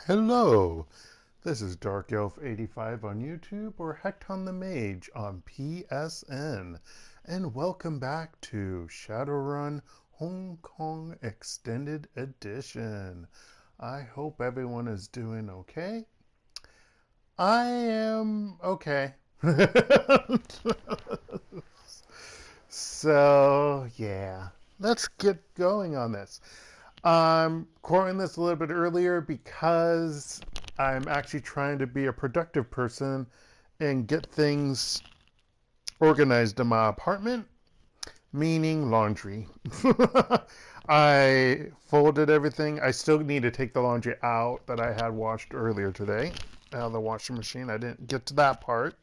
Hello, this is DarkElf85 on YouTube or HektontheMage on PSN, and welcome back to Shadowrun Hong Kong Extended Edition. I hope everyone is doing okay. I am okay. So, yeah, let's get going on this. I'm recording this a little bit earlier because I'm actually trying to be a productive person and get things organized in my apartment, meaning laundry. I folded everything. I still need to take the laundry out that I had washed earlier today out of the washing machine. I didn't get to that part.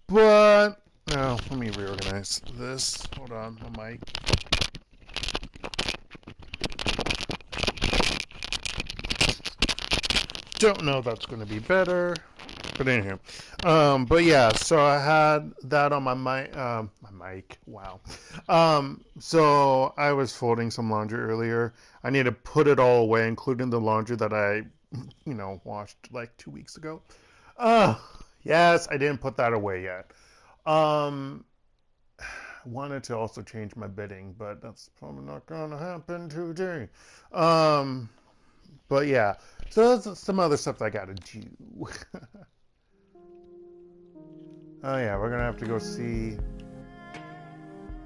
But, no, let me reorganize this. Hold on, my mic. Don't know if that's going to be better, but anyhow. But yeah, so I had that on my mic. Wow. So I was folding some laundry earlier. I need to put it all away, including the laundry that I, washed like 2 weeks ago. Yes, I didn't put that away yet. Wanted to also change my bedding, but that's probably not going to happen today. But yeah, so there's some other stuff I gotta do. Oh yeah, we're gonna have to go see.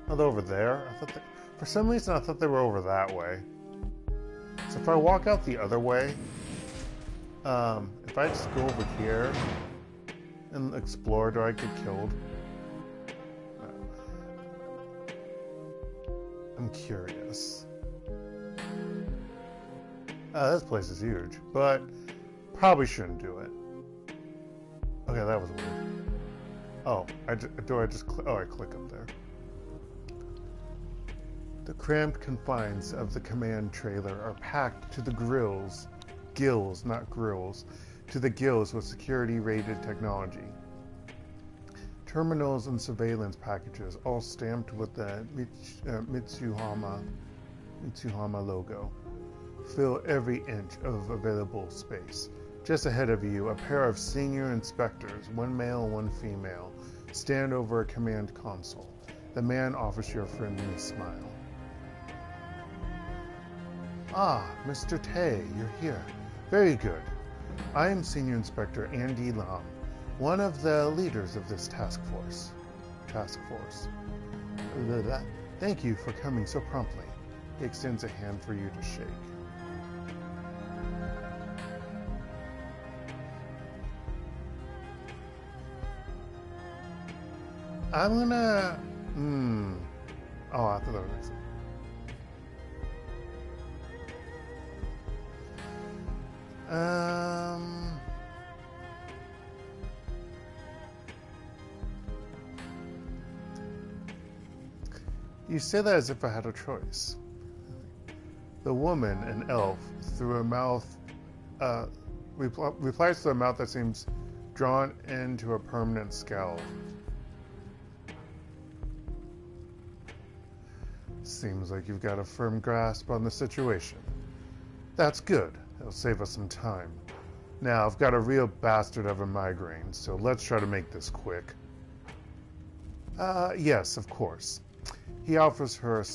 Oh, they're over there. For some reason I thought they were over that way. So if I walk out the other way, if I just go over here and explore, do I get killed? I'm curious. This place is huge, but probably shouldn't do it. Okay, that was weird. Oh, I click up there. The cramped confines of the command trailer are packed to the gills, not grills, to the gills with security-rated technology. Terminals and surveillance packages, all stamped with the Mitsuhama logo, fill every inch of available space. Just ahead of you, a pair of senior inspectors, one male and one female, stand over a command console. The man offers you a friendly smile. Ah, Mr. Tae, you're here. Very good. I am Senior Inspector Andy Lam, one of the leaders of this task force. Thank you for coming so promptly. He extends a hand for you to shake. I'm gonna... Oh, I thought that was next. You say that as if I had a choice. The woman, an elf, through a mouth, replies to a mouth that seems drawn into a permanent scowl. Seems like you've got a firm grasp on the situation. That's good. It'll save us some time. Now, I've got a real bastard of a migraine, so let's try to make this quick. Yes, of course. He offers her a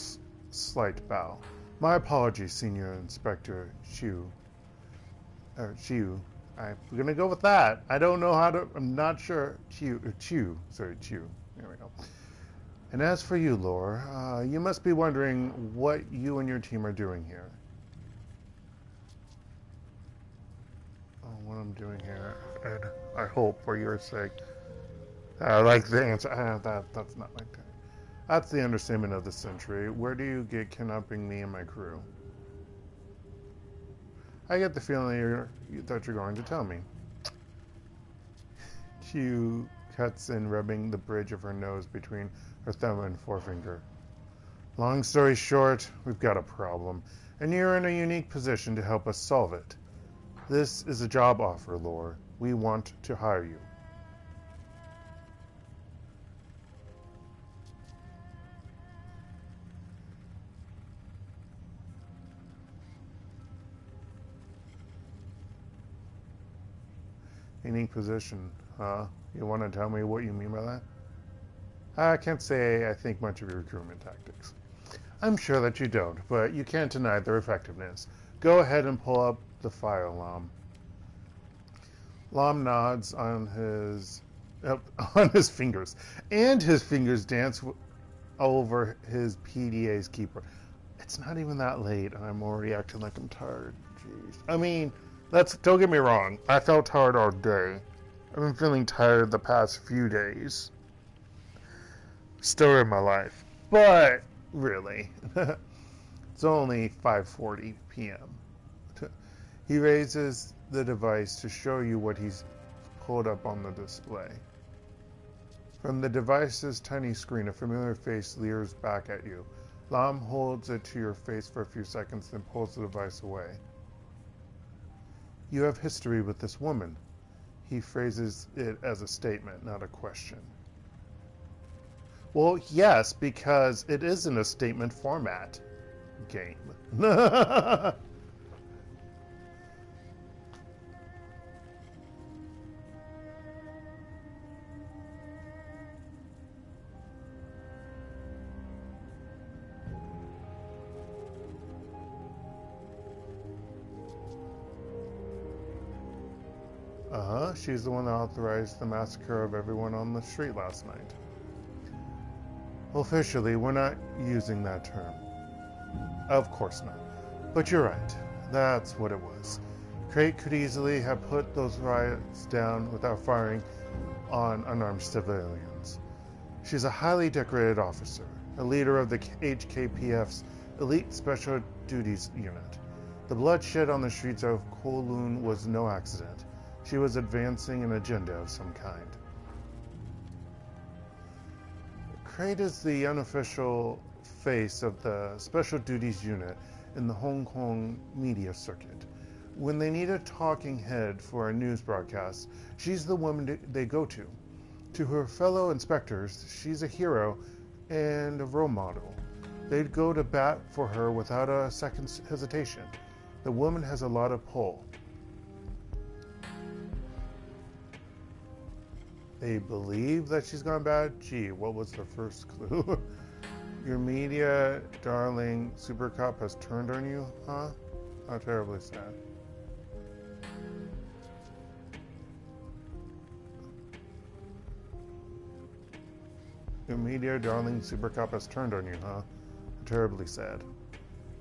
slight bow. My apologies, Senior Inspector Chiu. Chiu. I'm gonna go with that. I don't know how to, I'm not sure. Chiu. Sorry, Chiu. There we go. And as for you, Lore, you must be wondering what you and your team are doing here. Oh, what I'm doing here, Ed, I hope, for your sake. I like the answer. That's not like that. That's the understatement of the century. Where do you get kidnapping me and my crew? I get the feeling that you're going to tell me. Chiu cuts in, rubbing the bridge of her nose between her thumb and forefinger. Long story short, we've got a problem, and you're in a unique position to help us solve it. This is a job offer, Lore. We want to hire you. Maintaining position, huh? You want to tell me what you mean by that? I can't say I think much of your recruitment tactics. I'm sure that you don't, but you can't deny their effectiveness. Go ahead and pull up the file, Lam. Lam nods on his fingers, and his fingers dance over his PDA's keyboard. It's not even that late, and I'm already acting like I'm tired. Jeez. I mean, don't get me wrong. I felt tired all day. I've been feeling tired the past few days. Still in my life. But, really, it's only 5:40 p.m. He raises the device to show you what he's pulled up on the display. From the device's tiny screen, a familiar face leers back at you. Lam holds it to your face for a few seconds, then pulls the device away. You have history with this woman. He phrases it as a statement, not a question. Well, yes, because it is in a statement format game. She's the one that authorized the massacre of everyone on the street last night. Officially, we're not using that term. Of course not. But you're right. That's what it was. Crate could easily have put those riots down without firing on unarmed civilians. She's a highly decorated officer, a leader of the HKPF's elite special duties unit. The bloodshed on the streets of Kowloon was no accident. She was advancing an agenda of some kind. Crate is the unofficial face of the Special Duties Unit in the Hong Kong media circuit. When they need a talking head for a news broadcast, she's the woman they go to. To her fellow inspectors, she's a hero and a role model. They'd go to bat for her without a second's hesitation. The woman has a lot of pull. They believe that she's gone bad? Gee, what was the first clue? Your media darling Super Cop has turned on you, huh? How terribly sad. Your media darling Super Cop has turned on you, huh? Terribly sad.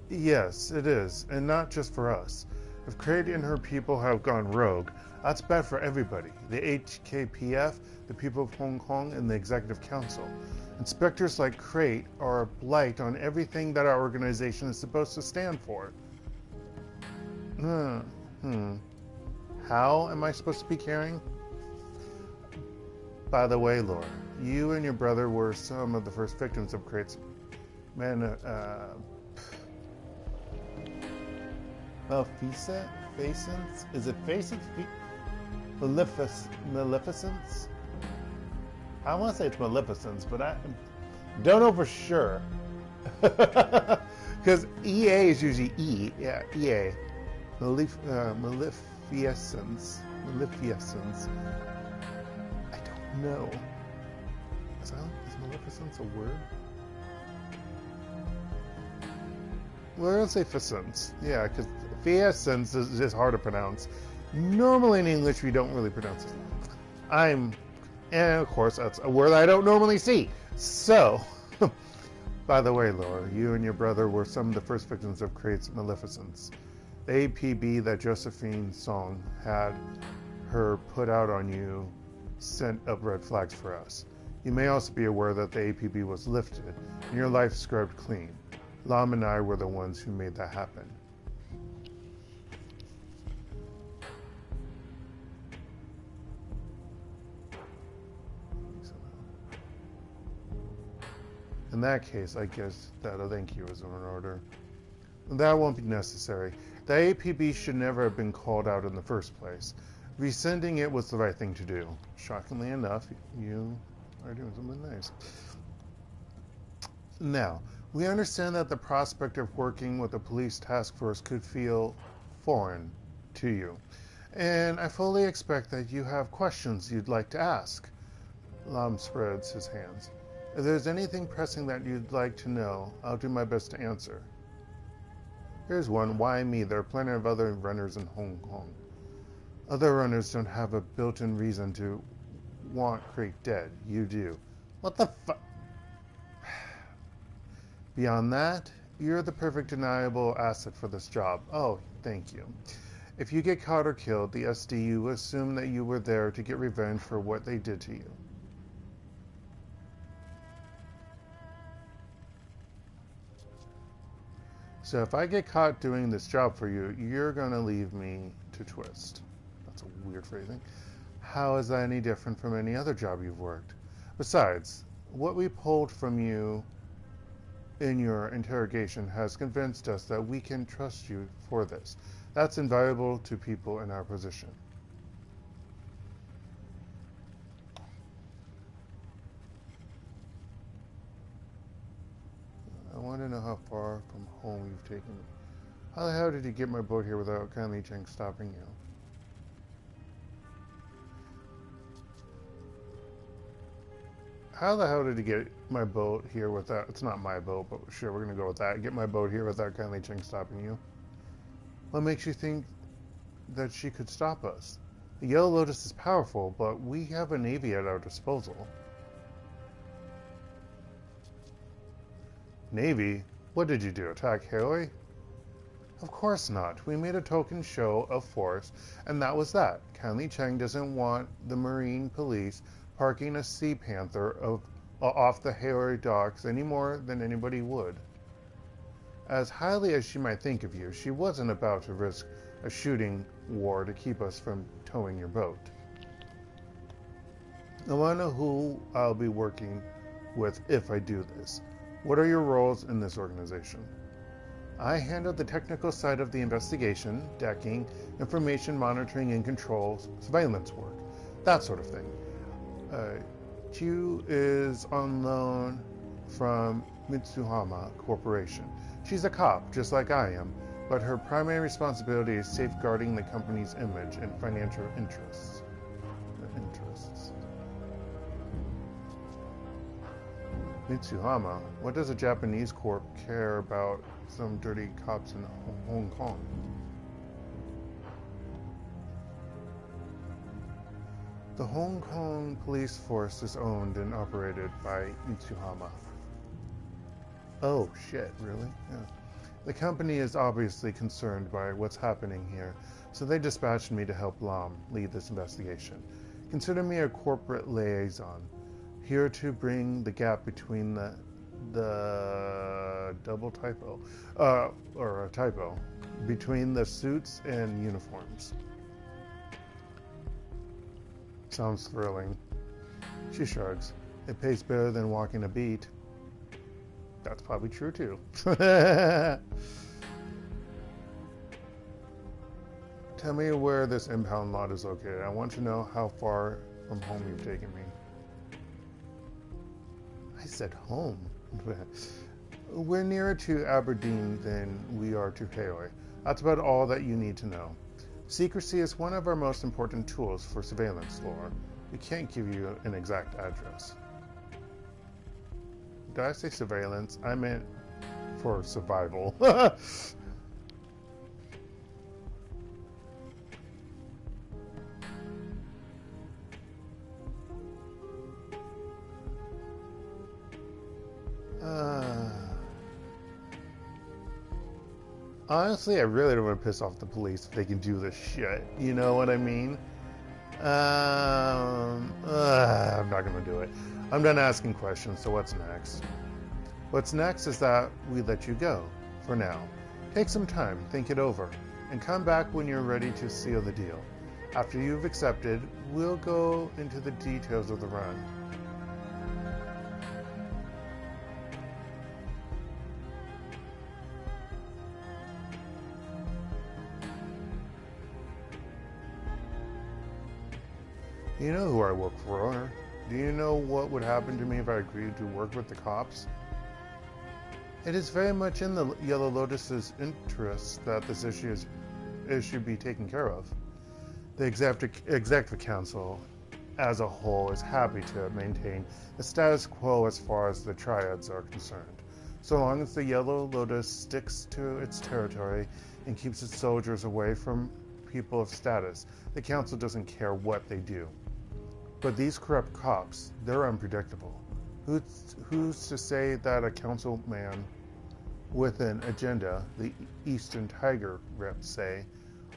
Yes, it is, and not just for us. If Crate and her people have gone rogue, that's bad for everybody. The HKPF, the people of Hong Kong, and the Executive Council. Inspectors like Crate are a blight on everything that our organization is supposed to stand for. How am I supposed to be caring? By the way, Laura, you and your brother were some of the first victims of Crate's Maleficence? Is it Maleficence? I want to say it's Maleficence, but I don't know for sure. Because EA is usually E. Yeah, EA. Maleficence. I don't know. Is Maleficence a word? Well, I'm going to say Ficence. Yeah, because Fiescence is just hard to pronounce. Normally in English, we don't really pronounce it. And of course, that's a word I don't normally see. So, by the way, Laura, you and your brother were some of the first victims of Crate's Maleficence. The APB that Josephine Song had her put out on you sent up red flags for us. You may also be aware that the APB was lifted and your life scrubbed clean. Lam and I were the ones who made that happen. In that case, I guess that a thank you is in order. That won't be necessary. The APB should never have been called out in the first place. Rescinding it was the right thing to do. Shockingly enough, you are doing something nice. Now, we understand that the prospect of working with a police task force could feel foreign to you. And I fully expect that you have questions you'd like to ask. Lam spreads his hands. If there's anything pressing that you'd like to know, I'll do my best to answer. Here's one. Why me? There are plenty of other runners in Hong Kong. Other runners don't have a built-in reason to want Creek dead. You do. What the fu- Beyond that, you're the perfect deniable asset for this job. Oh, thank you. If you get caught or killed, the SDU will assume that you were there to get revenge for what they did to you. So if I get caught doing this job for you, you're going to leave me to twist. That's a weird phrasing. How is that any different from any other job you've worked? Besides, what we pulled from you in your interrogation has convinced us that we can trust you for this. That's invaluable to people in our position. I want to know how far from home you've taken me. How the hell did you get my boat here without kindly Tsang stopping you? How the hell did you get my boat here without... It's not my boat, but sure, we're going to go with that. Get my boat here without kindly Tsang stopping you. What makes you think that she could stop us? The Yellow Lotus is powerful, but we have a navy at our disposal. Navy? What did you do, attack Haley? Of course not. We made a token show of force, and that was that. Kindly Tsang doesn't want the Marine Police parking a Sea Panther off the Haley docks any more than anybody would. As highly as she might think of you, she wasn't about to risk a shooting war to keep us from towing your boat. I want to know who I'll be working with if I do this. What are your roles in this organization? I handle the technical side of the investigation, decking, information monitoring and controls, surveillance work, that sort of thing. Q is on loan from Mitsuhama Corporation. She's a cop, just like I am, but her primary responsibility is safeguarding the company's image and financial interests. Mitsuhama? What does a Japanese corp care about some dirty cops in Hong Kong? The Hong Kong police force is owned and operated by Mitsuhama. Oh shit, really? Yeah. The company is obviously concerned by what's happening here, so they dispatched me to help Lam lead this investigation. Consider me a corporate liaison, here to bring the gap between the double typo, or a typo, between the suits and uniforms. Sounds thrilling. She shrugs. It pays better than walking a beat. That's probably true too. Tell me where this impound lot is located. I want to know how far from home you've taken me. I said home. We're nearer to Aberdeen than we are to Haley. That's about all that you need to know. Secrecy is one of our most important tools for surveillance lore. We can't give you an exact address. Did I say surveillance? I meant for survival. Honestly, I really don't want to piss off the police if they can do this shit. You know what I mean? I'm not going to do it. I'm done asking questions, so what's next? What's next is that we let you go, for now. Take some time, think it over, and come back when you're ready to seal the deal. After you've accepted, we'll go into the details of the run. You know who I work for. Do you know what would happen to me if I agreed to work with the cops? It is very much in the Yellow Lotus's interest that this issue be taken care of. The executive council as a whole is happy to maintain the status quo as far as the triads are concerned. So long as the Yellow Lotus sticks to its territory and keeps its soldiers away from people of status, the council doesn't care what they do. But these corrupt cops, they're unpredictable. Who's to say that a councilman with an agenda, the Eastern Tiger reps say,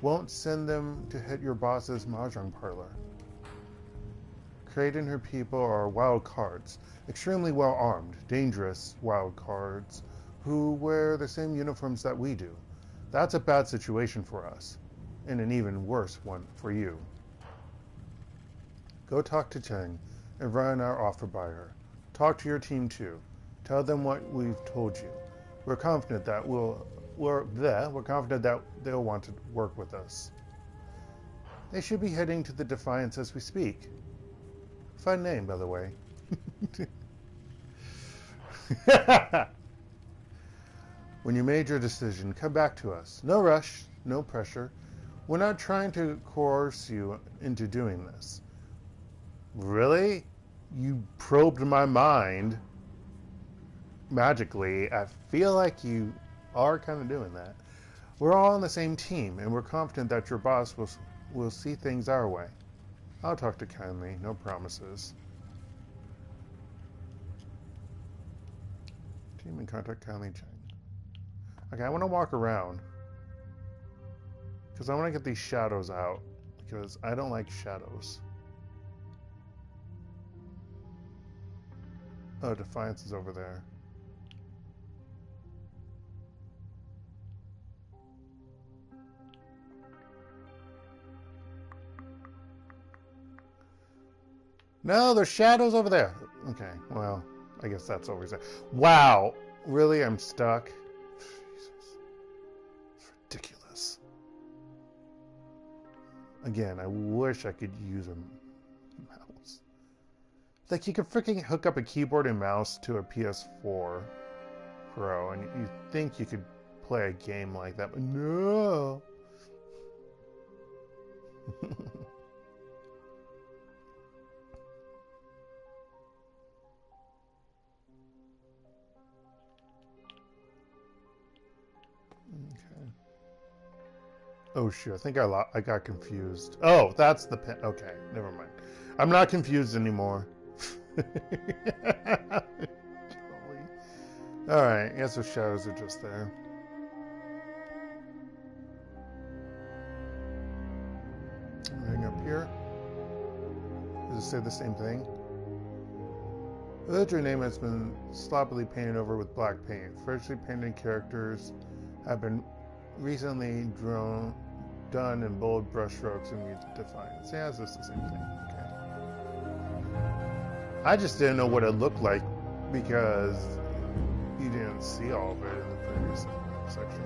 won't send them to hit your boss's mahjong parlor? Crate and her people are wild cards, extremely well armed, dangerous wild cards, who wear the same uniforms that we do. That's a bad situation for us, and an even worse one for you. Go talk to Tsang and run our offer by her. Talk to your team too. Tell them what we've told you. We're confident that we're confident that they'll want to work with us. They should be heading to the Defiance as we speak. Fun name, by the way. When you made your decision, come back to us. No rush, no pressure. We're not trying to coerce you into doing this. Really? You probed my mind magically. I feel like you are kind of doing that. We're all on the same team, and we're confident that your boss will see things our way. I'll talk to kindly, no promises. Team and contact kindly Tsang. Okay, I want to walk around because I want to get these shadows out because I don't like shadows. Oh, Defiance is over there. No, there's shadows over there. Okay, well, I guess that's always it. Wow, really? I'm stuck? Jesus. It's ridiculous. Again, I wish I could use a mouse. Like, you could freaking hook up a keyboard and mouse to a PS4 Pro, and you think you could play a game like that, but no. Okay. Oh shoot, I think I got confused. Oh, that's the pen. Okay, never mind. I'm not confused anymore. Alright, yes, the shadows are just there. Anything up here? Does it say the same thing? The villager name has been sloppily painted over with black paint. Freshly painted characters have been recently done in bold brushstrokes and used to define. Yeah, it's just the same thing. Okay. I just didn't know what it looked like because you didn't see all of it in the previous section.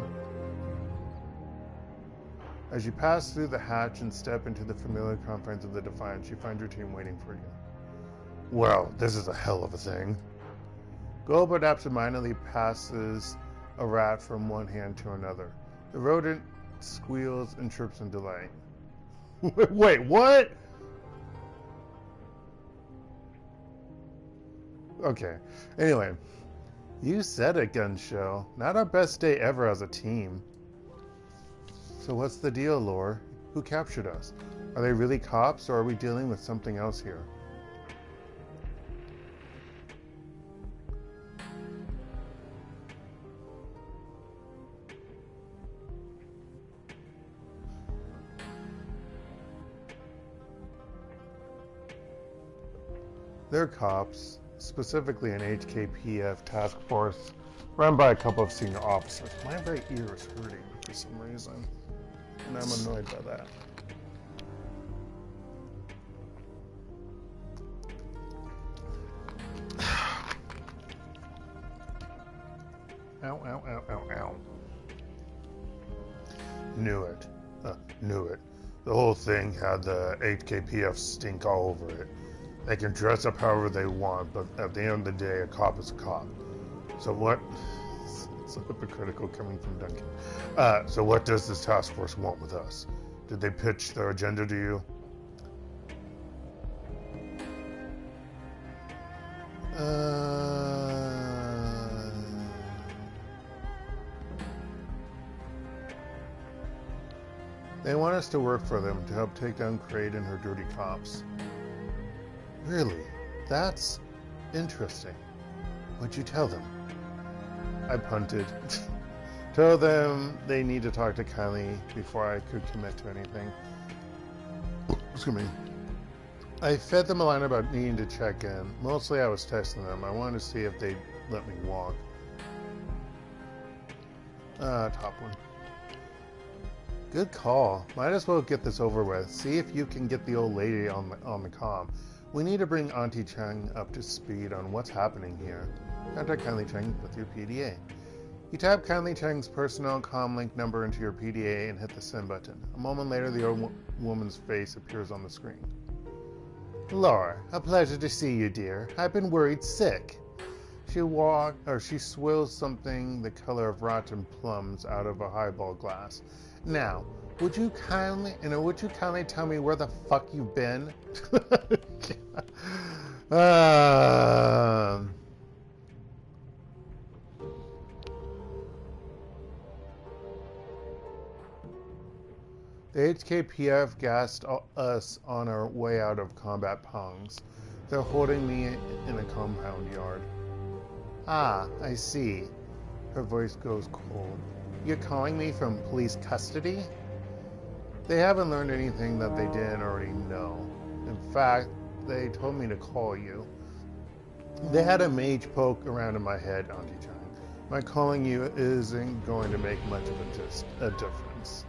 As you pass through the hatch and step into the familiar confines of the Defiance, you find your team waiting for you. Well, this is a hell of a thing. Goldbud absentmindedly passes a rat from one hand to another. The rodent squeals and chirps in delight. Wait, what? Okay. Anyway, you said it, Gun Show. Not our best day ever as a team. So what's the deal, Lore? Who captured us? Are they really cops, or are we dealing with something else here? They're cops, specifically an HKPF task force run by a couple of senior officers. My right ear is hurting for some reason, and I'm annoyed by that. Ow, ow, ow, ow, ow. Knew it. Knew it. The whole thing had the HKPF stink all over it. They can dress up however they want, but at the end of the day, a cop is a cop. So what? It's hypocritical coming from Duncan. So what does this task force want with us? Did they pitch their agenda to you? They want us to work for them to help take down Kraid and her dirty cops. Really? That's interesting. What'd you tell them? I punted. Told them they need to talk to Kylie before I could commit to anything. Excuse me. I fed them a line about needing to check in. Mostly I was testing them. I wanted to see if they'd let me walk. Top one. Good call. Might as well get this over with. See if you can get the old lady on the comm. We need to bring Auntie Tsang up to speed on what's happening here. Contact Kylie Tsang with your PDA. You tap Kylie Tsang's personal comm link number into your PDA and hit the send button. A moment later, the old woman's face appears on the screen. Laura, a pleasure to see you, dear. I've been worried sick. She swills something the color of rotten plums out of a highball glass. Now, would you kindly tell me where the fuck you've been? The HKPF gassed us on our way out of combat pungs. They're holding me in a compound yard. Ah, I see. Her voice goes cold. You're calling me from police custody? They haven't learned anything that they didn't already know. In fact, they told me to call you. They had a mage poke around in my head, Auntie Tsang. My calling you isn't going to make much of a difference.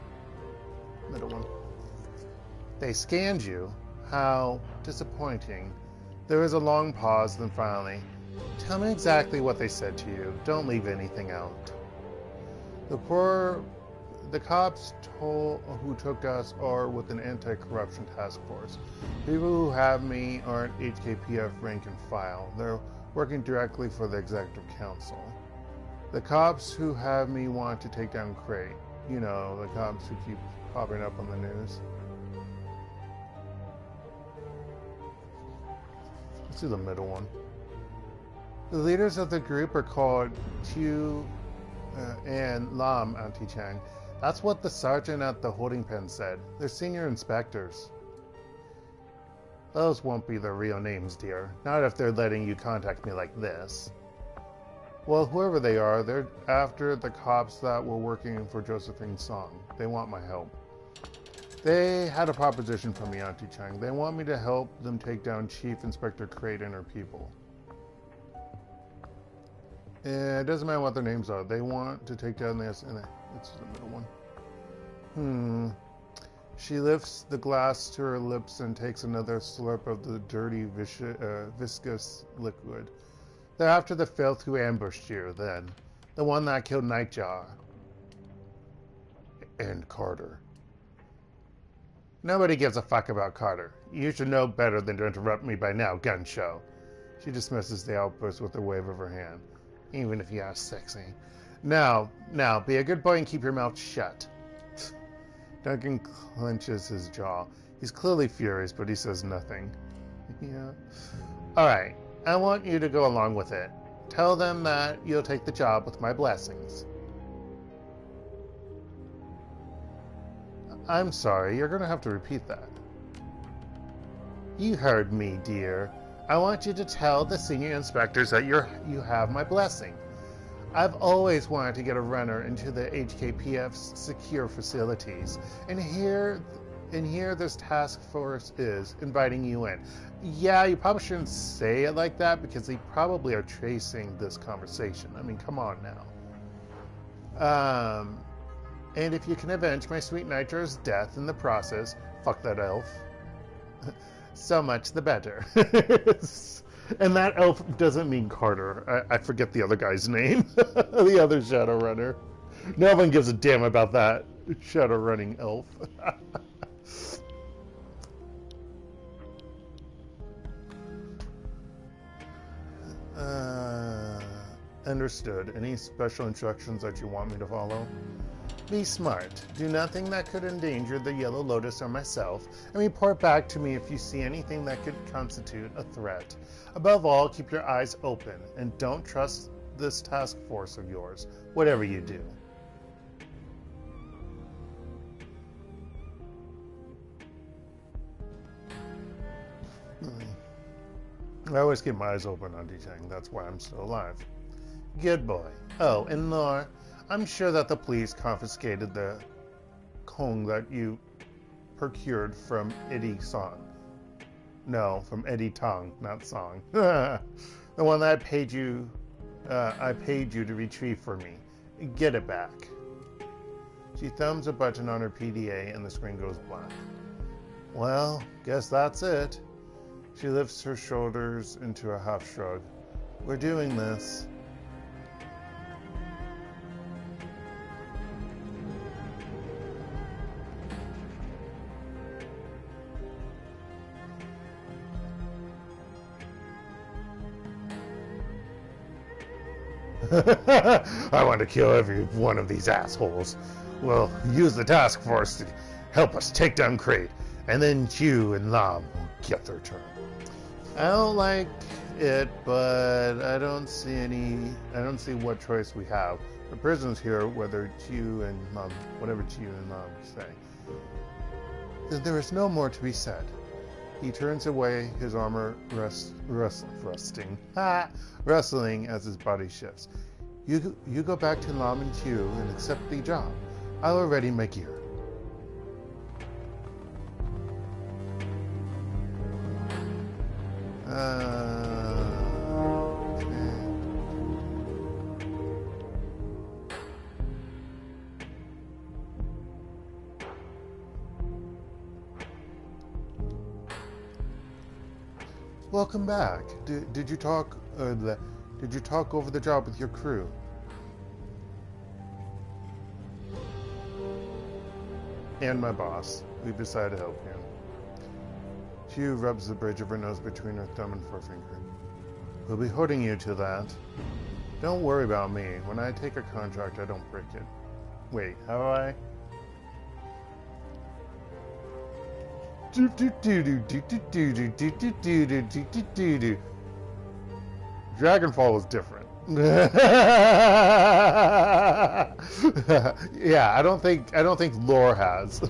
Middle one. They scanned you? How disappointing. There was a long pause, then finally, tell me exactly what they said to you. Don't leave anything out. The cops who took us are with an anti-corruption task force. People who have me aren't HKPF rank and file. They're working directly for the executive council. The cops who have me want to take down Kraid. You know, the cops who keep popping up on the news. Let's do the middle one. The leaders of the group are called Qian and Lam, Auntie Tsang. That's what the sergeant at the holding pen said. They're senior inspectors. Those won't be their real names, dear. Not if they're letting you contact me like this. Well, whoever they are, they're after the cops that were working for Josephine Song. They want my help. They had a proposition for me, Auntie Tsang. They want me to help them take down Chief Inspector Kraid and her people. It doesn't matter what their names are. They want to take down this, and it's the middle one. She lifts the glass to her lips and takes another slurp of the dirty, viscous liquid. They're after the filth who ambushed you, then. The one that killed Nightjar. And Carter. Nobody gives a fuck about Carter. You should know better than to interrupt me by now, gun show. She dismisses the outburst with a wave of her hand. Even if you are sexy. Now, be a good boy and keep your mouth shut. Duncan clenches his jaw. He's clearly furious, but he says nothing. Yeah. Alright, I want you to go along with it. Tell them that you'll take the job with my blessings. I'm sorry, you're going to have to repeat that. You heard me, dear. I want you to tell the senior inspectors that you have my blessing. I've always wanted to get a runner into the HKPF's secure facilities, and here this task force is inviting you in. Yeah, you probably shouldn't say it like that because they probably are tracing this conversation. I mean, come on now. And if you can avenge my sweet Nitro's death in the process, fuck that elf. So much the better. And that elf doesn't mean Carter. I forget the other guy's name. The other Shadowrunner. No one gives a damn about that Shadowrunning elf. Understood. Any special instructions that you want me to follow? Be smart. Do nothing that could endanger the Yellow Lotus or myself, and report back to me if you see anything that could constitute a threat. Above all, keep your eyes open, and don't trust this task force of yours, whatever you do. I always keep my eyes open on Tsang. That's why I'm still alive. Good boy. Oh, and Lore, I'm sure that the police confiscated the Kong that you procured from Eddie Song. No, from Eddie Tong, not Song. The one that I paid you to retrieve for me. Get it back. She thumbs a button on her PDA and the screen goes black. Well, guess that's it. She lifts her shoulders into a half shrug. We're doing this. I want to kill every one of these assholes. We'll use the task force to help us take down Crate, and then you and Lam will get their turn. I don't like it, but I don't see what choice we have. The prisoners here, whether Chiu and Lam, whatever Chiu and Lam say. Then there is no more to be said. He turns away, his armor rustling as his body shifts. You go back to Lam and Chiu and accept the job. I will ready my gear. Okay. Welcome back. Did you talk? Did you talk over the job with your crew? And my boss. We've decided to help him. Chiu rubs the bridge of her nose between her thumb and forefinger. We'll be holding you to that. Don't worry about me. When I take a contract, I don't break it. Wait, how do I? Dragonfall was different. Yeah, I don't think lore has.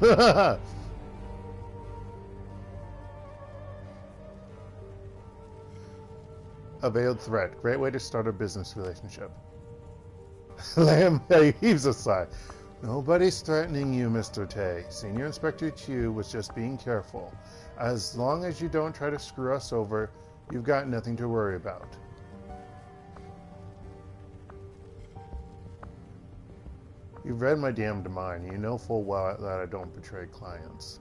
A veiled threat. Great way to start a business relationship. Lamb heaves a sigh. Nobody's threatening you, Mr. Tae. Senior Inspector Chiu was just being careful. As long as you don't try to screw us over, you've got nothing to worry about. You've read my damned mind. You know full well that I don't betray clients.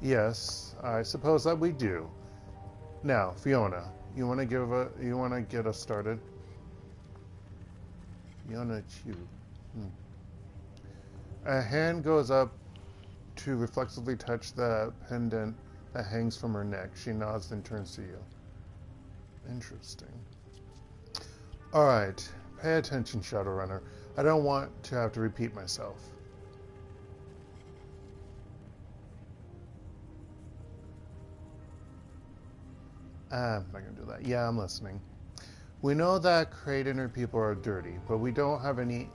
Yes, I suppose that we do. Now, Fiona, you want to get us started? Fiona Chiu. A hand goes up to reflexively touch the pendant that hangs from her neck. She nods and turns to you. Interesting. All right, pay attention, Shadowrunner. I don't want to have to repeat myself. I'm not going to do that. Yeah, I'm listening. We know that Crate and her people are dirty, but we don't have any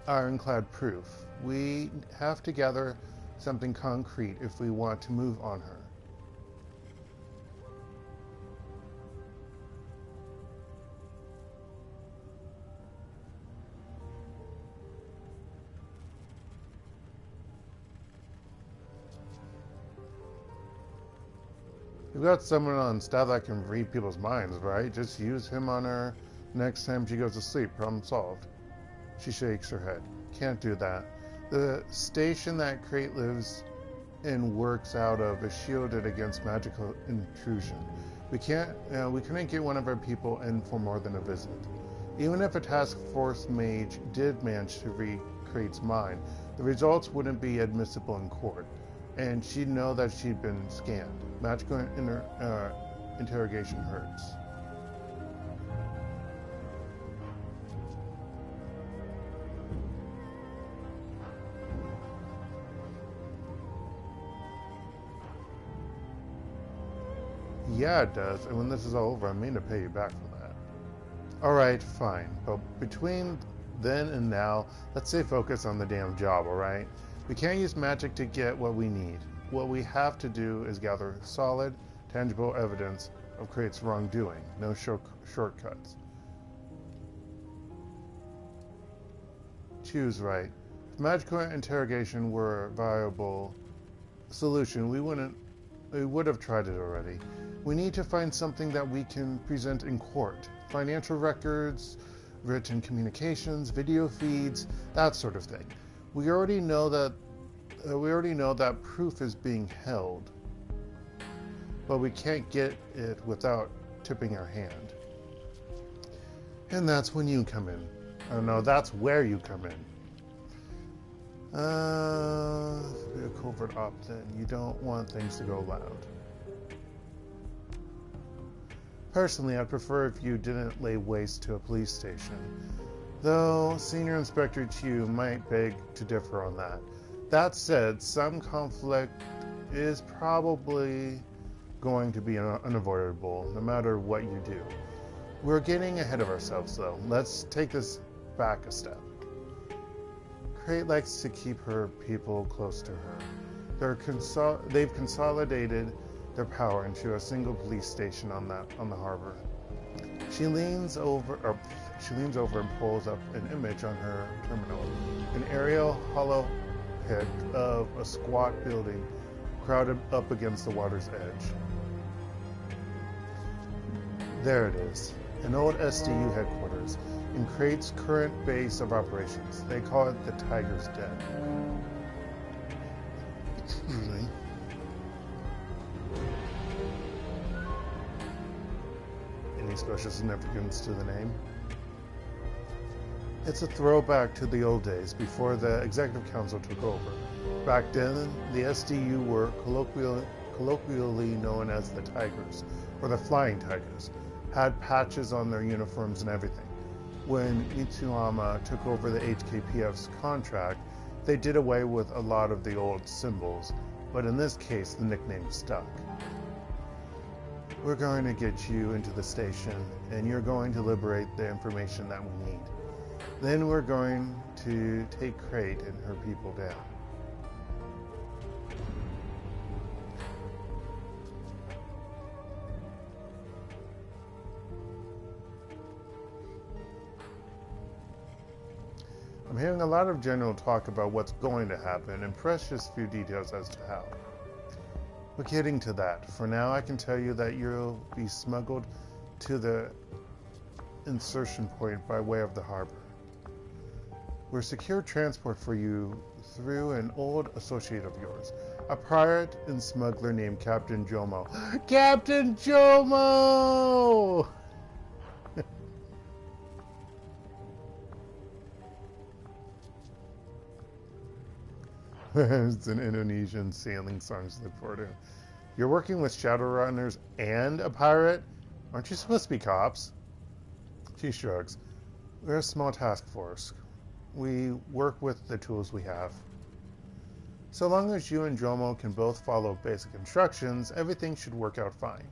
ironclad proof. We have to gather something concrete if we want to move on her. You've got someone on staff that can read people's minds, right? Just use him on her next time she goes to sleep. Problem solved. She shakes her head. Can't do that. The station that Crate lives and works out of is shielded against magical intrusion. We couldn't get one of our people in for more than a visit. Even if a task force mage did manage to read Crate's mind, the results wouldn't be admissible in court, and she'd know that she'd been scanned. Magical interrogation hurts. Yeah, it does, and when this is all over, I mean to pay you back for that. Alright, fine, but between then and now, let's stay focused on the damn job, alright? We can't use magic to get what we need. What we have to do is gather solid, tangible evidence of Krait's wrongdoing. No shortcuts. Choose right. If magical interrogation were a viable solution, we would have tried it already. We need to find something that we can present in court. Financial records, written communications, video feeds, that sort of thing. We already know that proof is being held, but we can't get it without tipping our hand. And that's when you come in. Oh no, that's where you come in. Be a covert op then. You don't want things to go loud. Personally, I'd prefer if you didn't lay waste to a police station. Though Senior Inspector Chu might beg to differ on that. That said, some conflict is probably going to be unavoidable, no matter what you do. We're getting ahead of ourselves, though. Let's take this back a step. Krait likes to keep her people close to her. They've consolidated their power into a single police station on the harbor. She leans over and pulls up an image on her terminal. An aerial hollow pit of a squat building crowded up against the water's edge. There it is. An old SDU headquarters. In Krait's current base of operations. They call it the Tiger's Den. Excuse me. Any special significance to the name? It's a throwback to the old days before the Executive Council took over. Back then, the SDU were colloquially known as the Tigers, or the Flying Tigers, had patches on their uniforms and everything. When Mitsuyama took over the HKPF's contract, they did away with a lot of the old symbols, but in this case, the nickname stuck. We're going to get you into the station, and you're going to liberate the information that we need. Then we're going to take Krait and her people down. I'm hearing a lot of general talk about what's going to happen and precious few details as to how. We're getting to that. For now, I can tell you that you'll be smuggled to the insertion point by way of the harbor. We're secure transport for you through an old associate of yours, a pirate and smuggler named Captain Jomo. Captain Jomo! It's an Indonesian sailing song to look forward to. You're working with Shadowrunners and a pirate? Aren't you supposed to be cops? She shrugs. We're a small task force. We work with the tools we have. So long as you and Jomo can both follow basic instructions, everything should work out fine.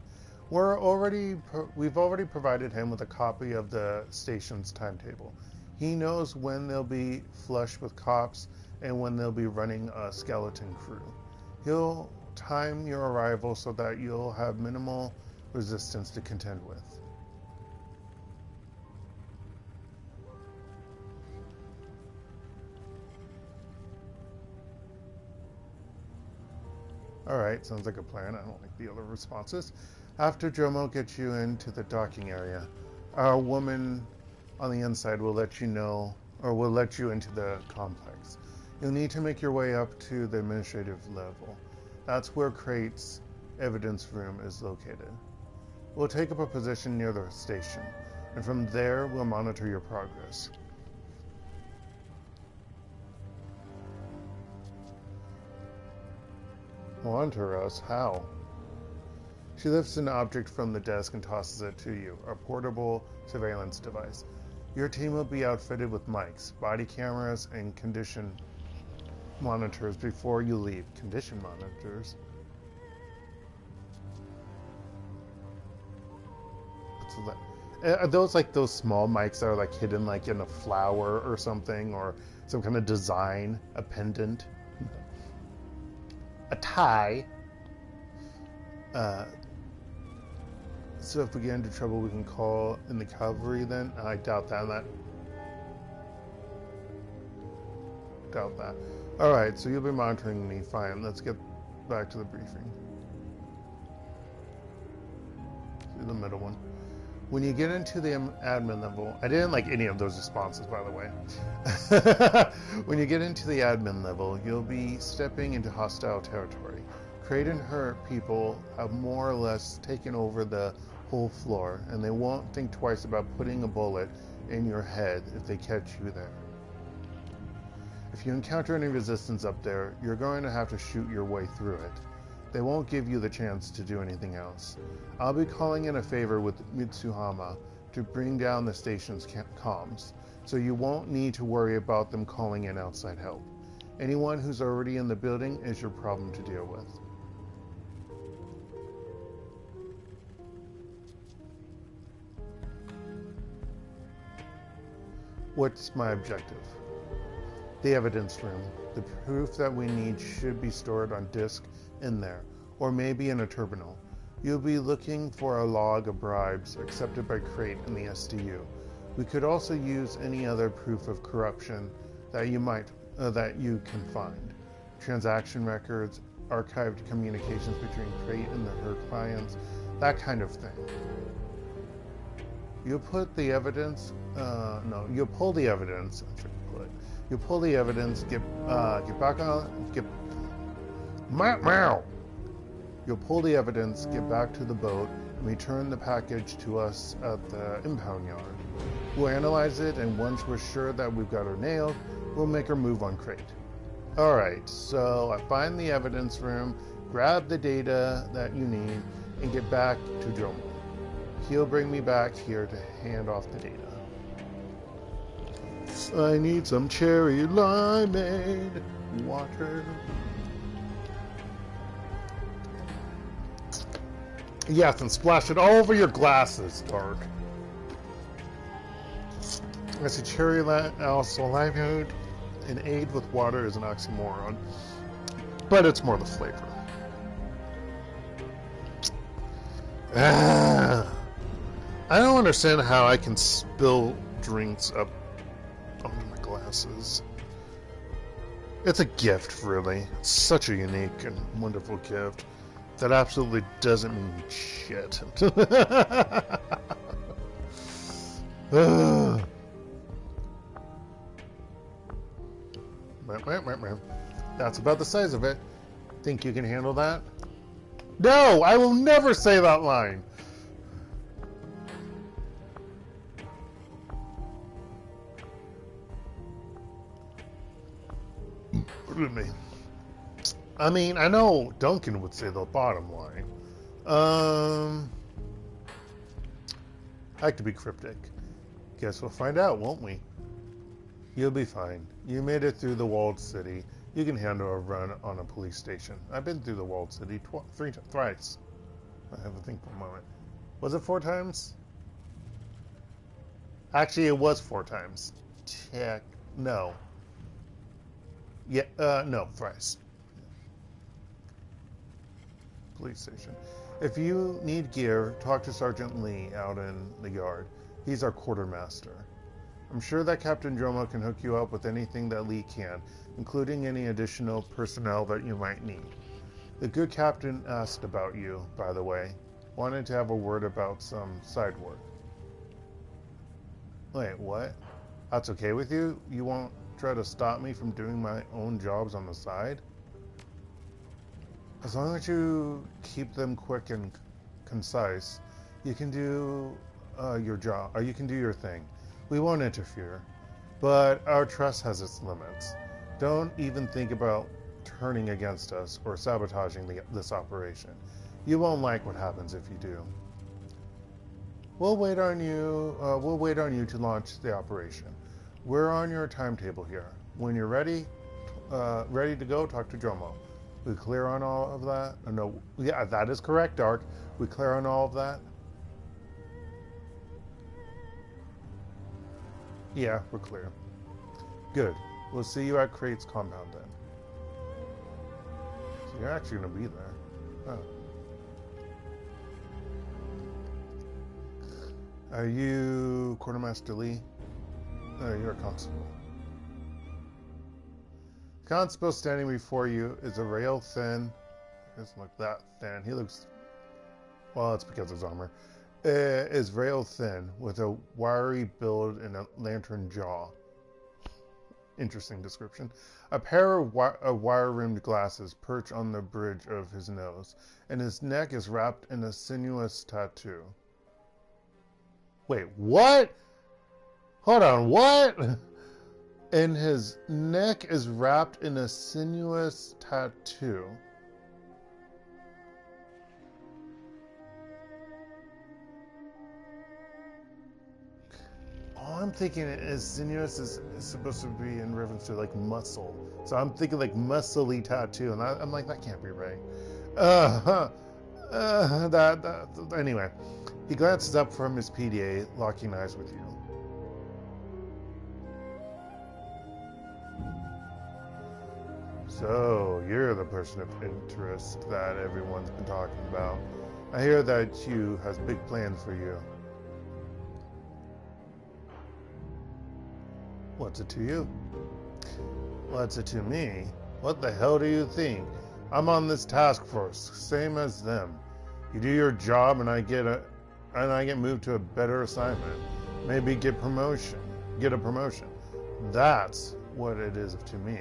We've already provided him with a copy of the station's timetable. He knows when they'll be flush with cops and when they'll be running a skeleton crew. He'll time your arrival so that you'll have minimal resistance to contend with. Alright, sounds like a plan. I don't like the other responses. After Jomo gets you into the docking area, our woman on the inside will let you know, or will let you into the complex. You'll need to make your way up to the administrative level. That's where Krait's evidence room is located. We'll take up a position near the station, and from there we'll monitor your progress. Monitor us? How? She lifts an object from the desk and tosses it to you, a portable surveillance device. Your team will be outfitted with mics, body cameras, and condition monitors before you leave. Condition monitors? Are those like those small mics that are like hidden like in a flower or something, or some kind of design, a pendant, a tie? So if we get into trouble, we can call in the cavalry then? I doubt that. Doubt that. Alright, so you'll be monitoring me. Fine, let's get back to the briefing. Do the middle one. When you get into the admin level, I didn't like any of those responses, by the way. When you get into the admin level, you'll be stepping into hostile territory. Kraid and her people have more or less taken over the whole floor, and they won't think twice about putting a bullet in your head if they catch you there. If you encounter any resistance up there, you're going to have to shoot your way through it. They won't give you the chance to do anything else. I'll be calling in a favor with Mitsuhama to bring down the station's comms, so you won't need to worry about them calling in outside help. Anyone who's already in the building is your problem to deal with. What's my objective? The evidence room. The proof that we need should be stored on disk in there, or maybe in a terminal. You'll be looking for a log of bribes accepted by Kraid in the SDU. We could also use any other proof of corruption that you can find. Transaction records, archived communications between Kraid and her clients, that kind of thing. You'll put the evidence. You'll pull the evidence. You'll pull the evidence. Get back on. You'll pull the evidence. Get back to the boat and return the package to us at the impound yard. We'll analyze it, and once we're sure that we've got her nailed, we'll make her move on Kraid. All right. So I find the evidence room, grab the data that you need, and get back to Jomo. He'll bring me back here to hand off the data. I need some cherry limeade water. Yes, and splash it all over your glasses, Dark. I see cherry limeade and aid with water is an oxymoron, but it's more the flavor. I don't understand how I can spill drinks up onto my glasses. It's a gift, really. It's such a unique and wonderful gift that absolutely doesn't mean shit. That's about the size of it. Think you can handle that? No, I will never say that line. Me. I mean, I know Duncan would say the bottom line. I like to be cryptic. Guess we'll find out, won't we? You'll be fine. You made it through the Walled City. You can handle a run on a police station. I've been through the Walled City thrice. I have to think for a moment. Was it 4 times? Actually, it was 4 times. Check. No. Yeah, no, thrice. Police station. If you need gear, talk to Sergeant Lee out in the yard. He's our quartermaster. I'm sure that Captain Jomo can hook you up with anything that Lee can, including any additional personnel that you might need. The good captain asked about you, by the way. Wanted to have a word about some side work. Wait, what? That's okay with you? You won't try to stop me from doing my own jobs on the side? As long as you keep them quick and concise, you can do your job, or you can do your thing. We won't interfere, but our trust has its limits. Don't even think about turning against us or sabotaging this operation. You won't like what happens if you do. We'll wait on you. We'll wait on you to launch the operation. We're on your timetable here. When you're ready to go, talk to Jomo. We clear on all of that? No, yeah, that is correct, Dark. We clear on all of that? Yeah, we're clear. Good. We'll see you at Crate's compound then. So you're actually going to be there. Oh. Are you Quartermaster Lee? Oh, you're a constable. Constable standing before you is a rail thin. He doesn't look that thin. He looks... Well, it's because of his armor. Is rail thin with a wiry build and a lantern jaw. Interesting description. A pair of wire-rimmed glasses perch on the bridge of his nose, and his neck is wrapped in a sinuous tattoo. Wait, what? Hold on, what? And his neck is wrapped in a sinuous tattoo. Oh, I'm thinking as sinuous is supposed to be in reference to like muscle. So I'm thinking like muscly tattoo, and I'm like, that can't be right. Anyway, he glances up from his PDA, locking eyes with you. So, you're the person of interest that everyone's been talking about. I hear that Q has big plans for you. What's it to you? What's it to me? What the hell do you think? I'm on this task force, same as them. You do your job and I get moved to a better assignment. Maybe get a promotion. That's what it is to me.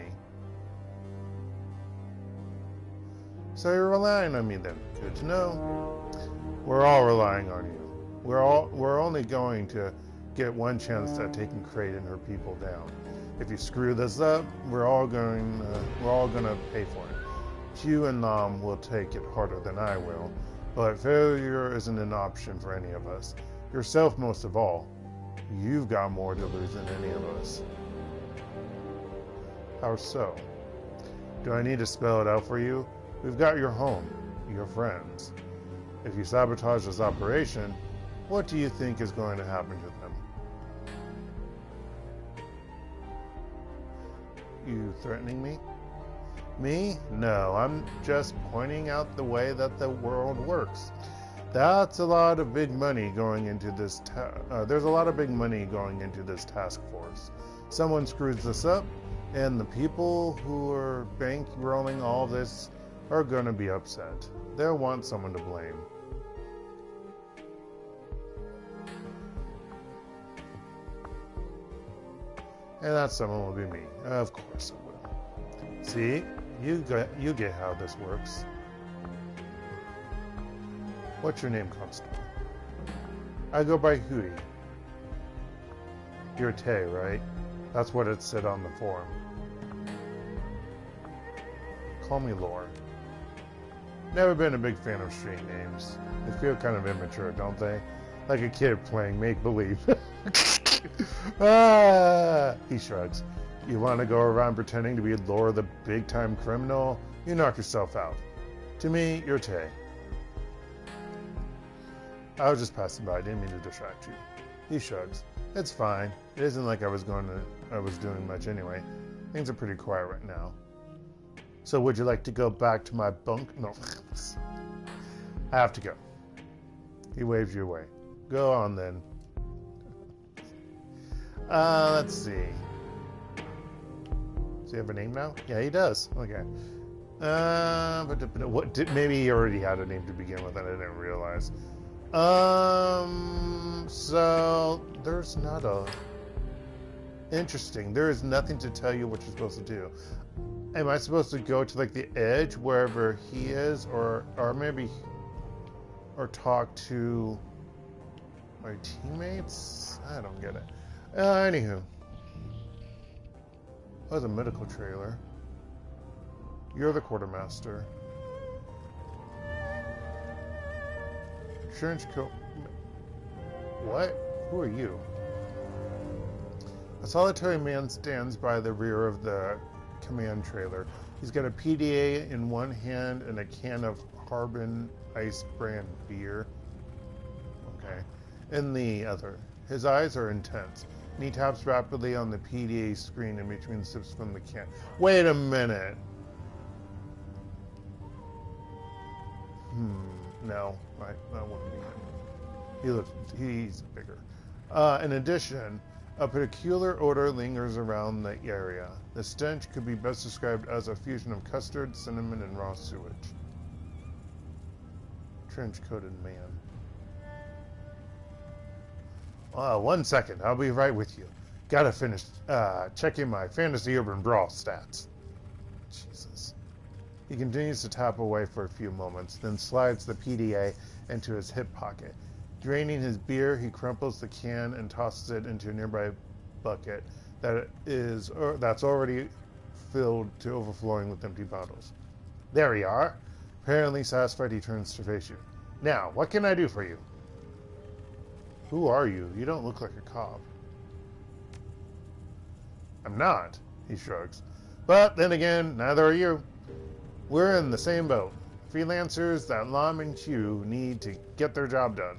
So you're relying on me then. Good to know. We're all relying on you. We're only going to get one chance at taking Crate and her people down. If you screw this up, we're all gonna pay for it. Q and Nam will take it harder than I will, but failure isn't an option for any of us. Yourself most of all. You've got more to lose than any of us. How so? Do I need to spell it out for you? We've got your home, your friends. If you sabotage this operation, what do you think is going to happen to them? You threatening me? Me? No, I'm just pointing out the way that the world works. That's a lot of big money going into this. There's a lot of big money going into this task force. Someone screws this up, and the people who are bankrolling all this are going to be upset. They'll want someone to blame. And that someone will be me. Of course it will. See? You get how this works. What's your name, Constable? I go by Hui. You're Tae, right? That's what it said on the form. Call me Lore. Never been a big fan of street names. They feel kind of immature, don't they? Like a kid playing make-believe. He shrugs. You want to go around pretending to be Lore the big-time criminal? You knock yourself out. To me, you're Tae. I was just passing by. I didn't mean to distract you. He shrugs. It's fine. It isn't like I was doing much anyway. Things are pretty quiet right now. So would you like to go back to my bunk? No. I have to go. He waves you away. Go on then. Let's see. Does he have a name now? Yeah, he does. Okay. Maybe he already had a name to begin with and I didn't realize. So there's not a... Interesting. There is nothing to tell you what you're supposed to do. Am I supposed to go to like the edge wherever he is, or maybe, or talk to my teammates? I don't get it. Anywho, oh, the medical trailer. You're the quartermaster. Insurance co. What? Who are you? A solitary man stands by the rear of the command trailer. He's got a PDA in one hand and a can of Harbin Ice brand beer. Okay. In the other. His eyes are intense. And he taps rapidly on the PDA screen in between sips from the can. Wait a minute. No, that wouldn't be him. He's bigger. In addition, a peculiar odor lingers around the area. The stench could be best described as a fusion of custard, cinnamon, and raw sewage. Trench-coated man. 1 second, I'll be right with you. Gotta finish checking my fantasy urban brawl stats. Jesus. He continues to tap away for a few moments, then slides the PDA into his hip pocket. Draining his beer, he crumples the can and tosses it into a nearby bucket that's already filled to overflowing with empty bottles. There we are. Apparently satisfied, he turns to face you. Now, what can I do for you? Who are you? You don't look like a cop. I'm not, he shrugs. But then again, neither are you. We're in the same boat. Freelancers that Lam and Qiu need to get their job done.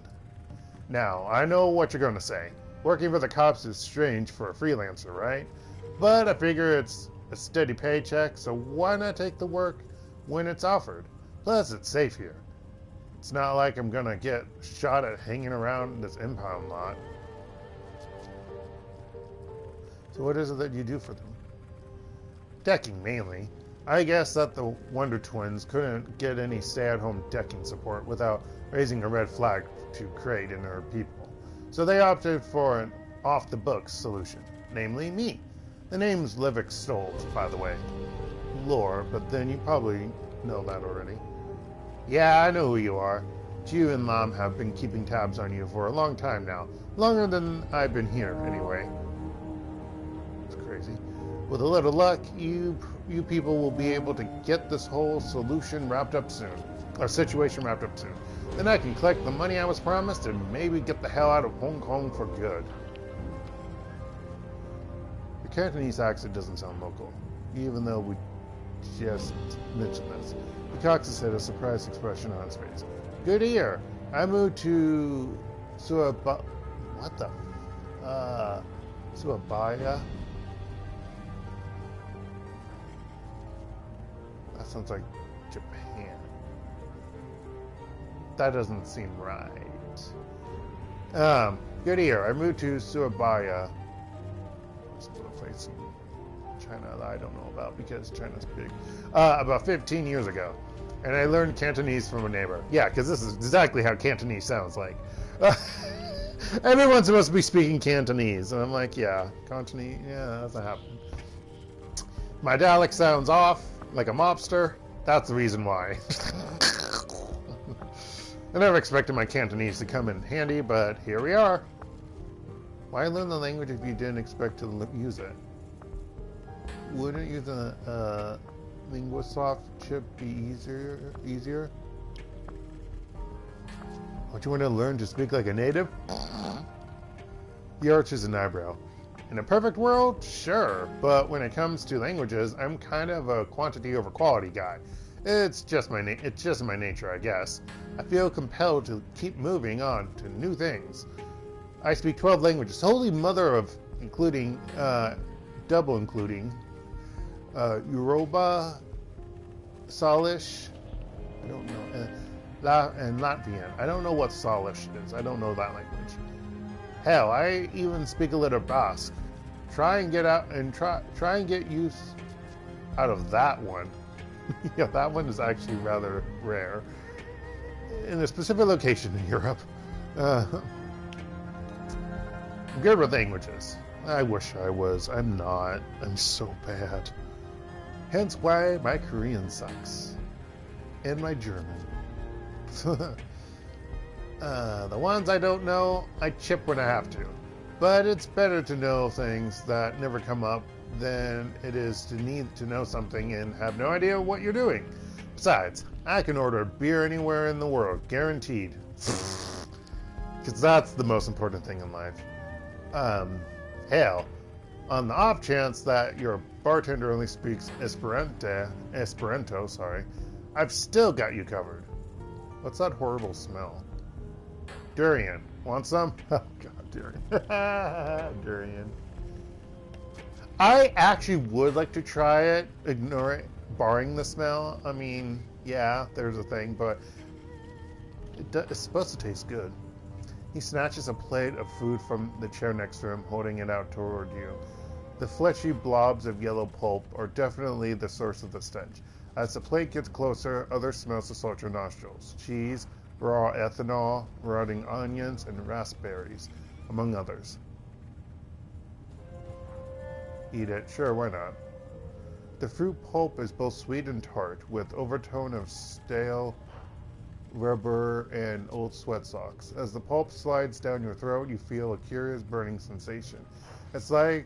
Now, I know what you're going to say. Working for the cops is strange for a freelancer, right? But I figure it's a steady paycheck, so why not take the work when it's offered? Plus, it's safe here. It's not like I'm going to get shot at hanging around this impound lot. So what is it that you do for them? Decking, mainly. I guess that the Wonder Twins couldn't get any stay-at-home decking support without raising a red flag to Crate and her people. So they opted for an off-the-books solution, namely me. The name's Livik Stoles, by the way. Lore, but then you probably know that already. Yeah, I know who you are. Qiu and Lam have been keeping tabs on you for a long time now. Longer than I've been here, anyway. It's crazy. With a little luck, you people will be able to get this whole situation wrapped up soon. Then I can collect the money I was promised and maybe get the hell out of Hong Kong for good. The Cantonese accent doesn't sound local, even though we just mentioned this. He cocks his head, a surprised expression on his face. Good to hear. I moved to Suabaya. That sounds like Japan. That doesn't seem right. Good to hear. I moved to Surabaya. It's a little place in China that I don't know about because China's big. About 15 years ago. And I learned Cantonese from a neighbor. Yeah, because this is exactly how Cantonese sounds like. Everyone's supposed to be speaking Cantonese. And I'm like, yeah, Cantonese, yeah, that's not happening. My dialect sounds off, like a mobster. That's the reason why. I never expected my Cantonese to come in handy, but here we are. Why learn the language if you didn't expect to use it? Wouldn't using a Linguasoft chip be easier? Don't you want to learn to speak like a native? He arches an eyebrow. In a perfect world, sure, but when it comes to languages, I'm kind of a quantity over quality guy. It's just my nature, I guess. I feel compelled to keep moving on to new things. I speak 12 languages. Holy mother of double including Yoruba, Salish, I don't know, and Latvian. I don't know what Salish is. I don't know that language. Hell, I even speak a little Basque. Try and get use out of that one. Yeah, that one is actually rather rare. In a specific location in Europe. I'm good with languages. I wish I was. I'm not. I'm so bad. Hence why my Korean sucks. And my German. The ones I don't know, I chip when I have to. But it's better to know things that never come up than it is to need to know something and have no idea what you're doing. Besides, I can order beer anywhere in the world, guaranteed. Because that's the most important thing in life. Hell, on the off chance that your bartender only speaks Esperanto, I've still got you covered. What's that horrible smell? Durian. Want some? Oh, God. Durian. Durian. I actually would like to try it, ignore it, barring the smell. I mean, yeah, there's a thing, but it's supposed to taste good. He snatches a plate of food from the chair next to him, holding it out toward you. The fleshy blobs of yellow pulp are definitely the source of the stench. As the plate gets closer, other smells assault your nostrils. Cheese, raw ethanol, rotting onions, and raspberries, among others. Eat it. Sure, why not? The fruit pulp is both sweet and tart, with overtone of stale rubber and old sweat socks. As the pulp slides down your throat, you feel a curious burning sensation. It's like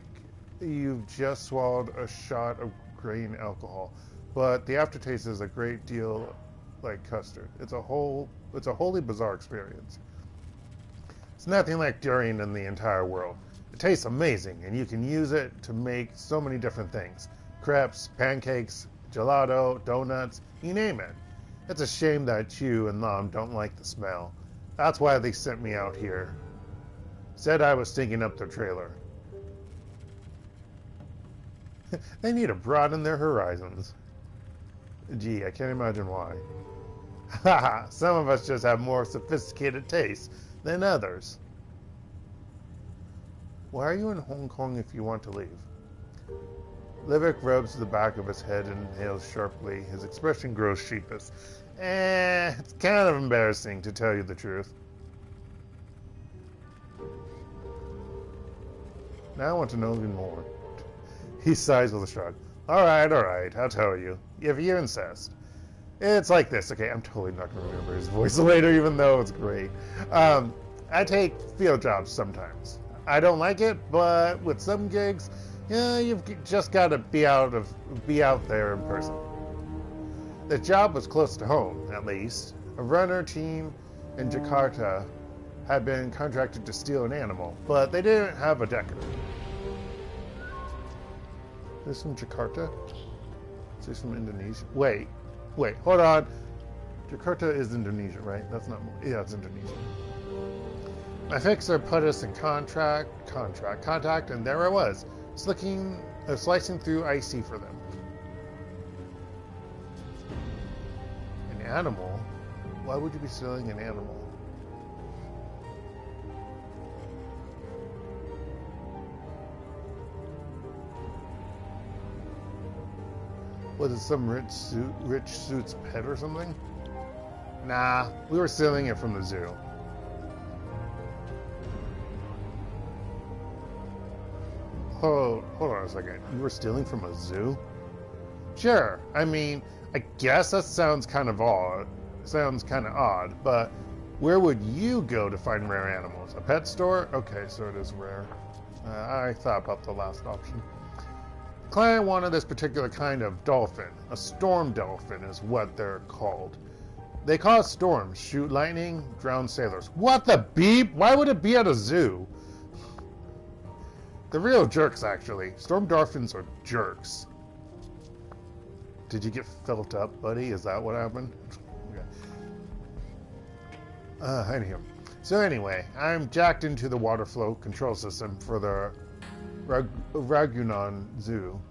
you've just swallowed a shot of grain alcohol, but the aftertaste is a great deal like custard. It's a wholly bizarre experience. It's nothing like durian in the entire world. It tastes amazing, and you can use it to make so many different things. Crepes, pancakes, gelato, donuts, you name it. It's a shame that Chu and Lam don't like the smell. That's why they sent me out here. Said I was stinking up their trailer. They need to broaden their horizons. Gee, I can't imagine why. Haha, some of us just have more sophisticated tastes than others. Why are you in Hong Kong if you want to leave? Livik rubs the back of his head and inhales sharply. His expression grows sheepish. It's kind of embarrassing, to tell you the truth. Now I want to know even more. He sighs with a shrug. Alright, I'll tell you. If you insist. It's like this. Okay, I'm totally not going to remember his voice later, even though it's great. I take field jobs sometimes. I don't like it, but with some gigs, yeah, you've just got to be out there in person. The job was close to home, at least. A runner team in Jakarta had been contracted to steal an animal, but they didn't have a decker. This from Jakarta? Is this from Indonesia? Wait, hold on. Jakarta is Indonesia, right? That's not, yeah, it's Indonesia. My fixer put us in contact, and there I was, slicing through icy for them. An animal? Why would you be stealing an animal? Was it some rich suit's pet or something? Nah, we were stealing it from the zoo. Hold on a second. You were stealing from a zoo? Sure. I mean, I guess that sounds kind of odd. But where would you go to find rare animals? A pet store? Okay, so it is rare. I thought about the last option. The client wanted this particular kind of dolphin. A storm dolphin is what they're called. They cause storms, shoot lightning, drown sailors. What the beep? Why would it be at a zoo? The real jerks, actually. Storm dolphins are jerks. Did you get filled up, buddy? Is that what happened? Yeah. Anyway, I'm jacked into the water flow control system for the Ragunan Zoo,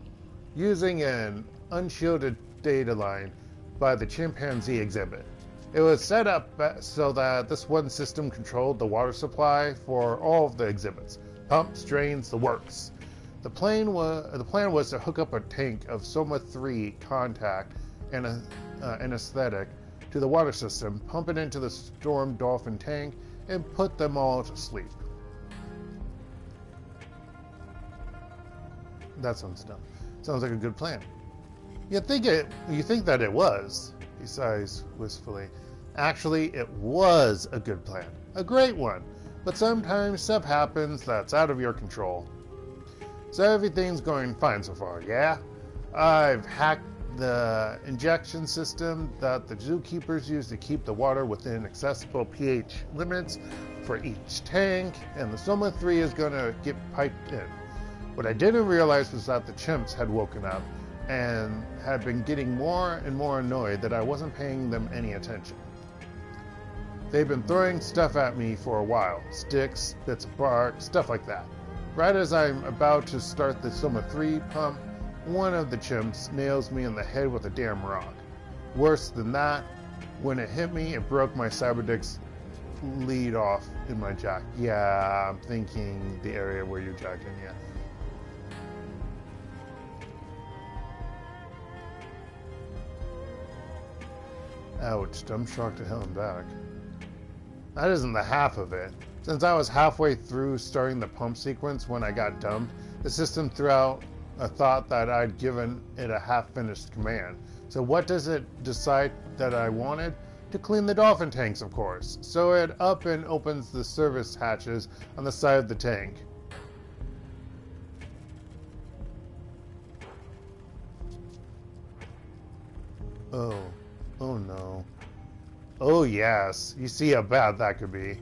using an unshielded data line by the chimpanzee exhibit. It was set up so that this one system controlled the water supply for all of the exhibits. Pumps, drains, the works. The plan was to hook up a tank of Soma 3 contact and anesthetic to the water system, pump it into the storm dolphin tank, and put them all to sleep. That sounds dumb. Sounds like a good plan. You think that it was, he sighs wistfully. Actually, it was a good plan. A great one. But sometimes stuff happens that's out of your control. So everything's going fine so far, yeah? I've hacked the injection system that the zookeepers use to keep the water within accessible pH limits for each tank, and the Soma 3 is going to get piped in. What I didn't realize was that the chimps had woken up and had been getting more and more annoyed that I wasn't paying them any attention. They've been throwing stuff at me for a while. Sticks, bits of bark, stuff like that. Right as I'm about to start the Soma 3 pump, one of the chimps nails me in the head with a damn rock. Worse than that, when it hit me, it broke my cyberdick's lead off in my jack. Yeah, I'm thinking the area where you're jacking, yeah. Ouch, dump shock to hell and back. That isn't the half of it. Since I was halfway through starting the pump sequence when I got dumped, the system threw out a thought that I'd given it a half-finished command. So what does it decide that I wanted? To clean the dolphin tanks, of course. So it up and opens the service hatches on the side of the tank. Oh no. Oh yes, you see how bad that could be.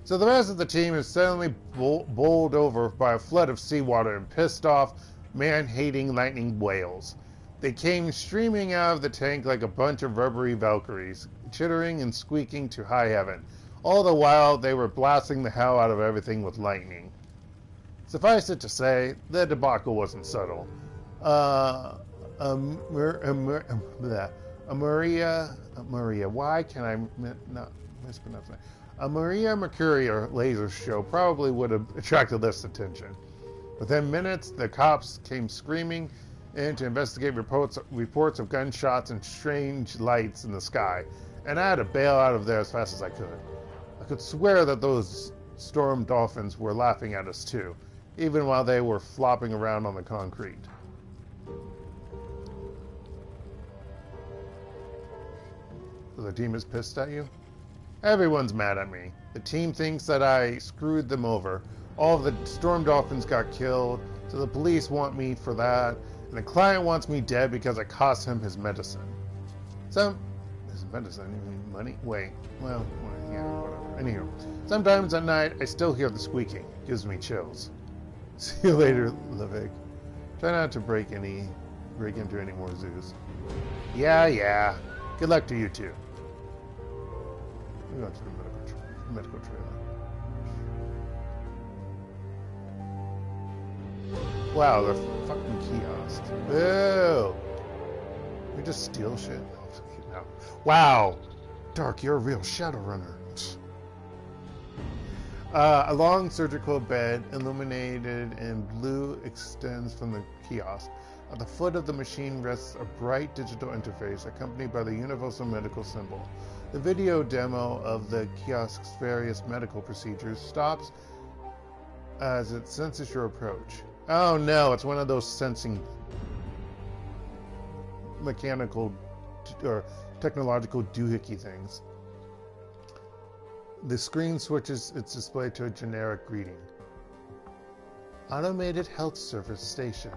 So the rest of the team is suddenly bowled over by a flood of seawater and pissed off, man-hating lightning whales. They came streaming out of the tank like a bunch of rubbery Valkyries, chittering and squeaking to high heaven. All the while, they were blasting the hell out of everything with lightning. Suffice it to say, the debacle wasn't subtle. Maria, why can I not mispronounce that? A Maria Mercury laser show probably would have attracted less attention. Within minutes, the cops came screaming in to investigate reports of gunshots and strange lights in the sky, and I had to bail out of there as fast as I could. I could swear that those storm dolphins were laughing at us too, even while they were flopping around on the concrete. So the team is pissed at you? Everyone's mad at me. The team thinks that I screwed them over. All of the storm dolphins got killed, so the police want me for that, and the client wants me dead because I cost him his medicine. His medicine? You mean money? Wait. Well, yeah, whatever. Anywho, sometimes at night I still hear the squeaking. Gives me chills. See you later, Levig. Try not to break into any more zoos. Yeah. Good luck to you too. We're going to the medical trailer. Wow, they're fucking kiosks. Boo! We just steal shit? No. Wow! Dark, you're a real Shadowrunner. A long surgical bed, illuminated in blue, extends from the kiosk. At the foot of the machine rests a bright digital interface accompanied by the universal medical symbol. The video demo of the kiosk's various medical procedures stops as it senses your approach. Oh no, it's one of those sensing mechanical or technological doohickey things. The screen switches its display to a generic greeting. Automated Health Service Station,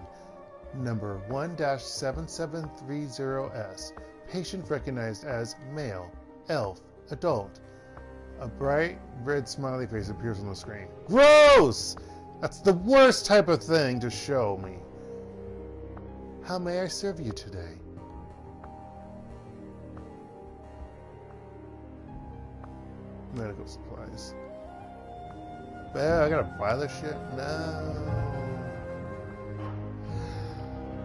number 1-7730S. Patient recognized as male, elf, adult. A bright red smiley face appears on the screen. Gross! That's the worst type of thing to show me. How may I serve you today? Medical supplies. I gotta buy this shit? No.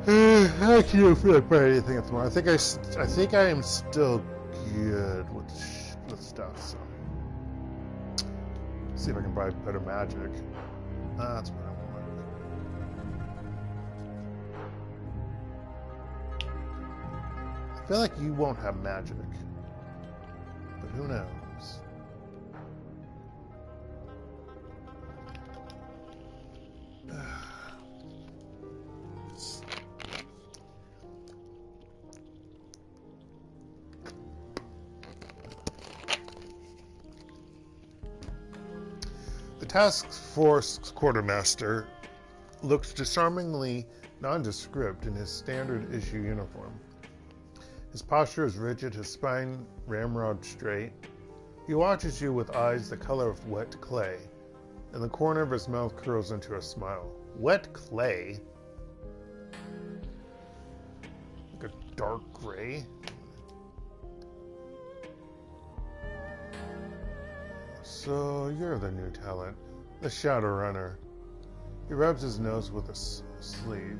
I can't feel like buying anything at the moment. I think I am still good with stuff. So, see if I can buy better magic. That's what I want. I feel like you won't have magic, but who knows? The task force quartermaster looks disarmingly nondescript in his standard issue uniform. His posture is rigid, his spine ramrod straight. He watches you with eyes the color of wet clay, and the corner of his mouth curls into a smile. Wet clay? Like a dark gray? So you're the new talent, the Shadowrunner. He rubs his nose with a sleeve.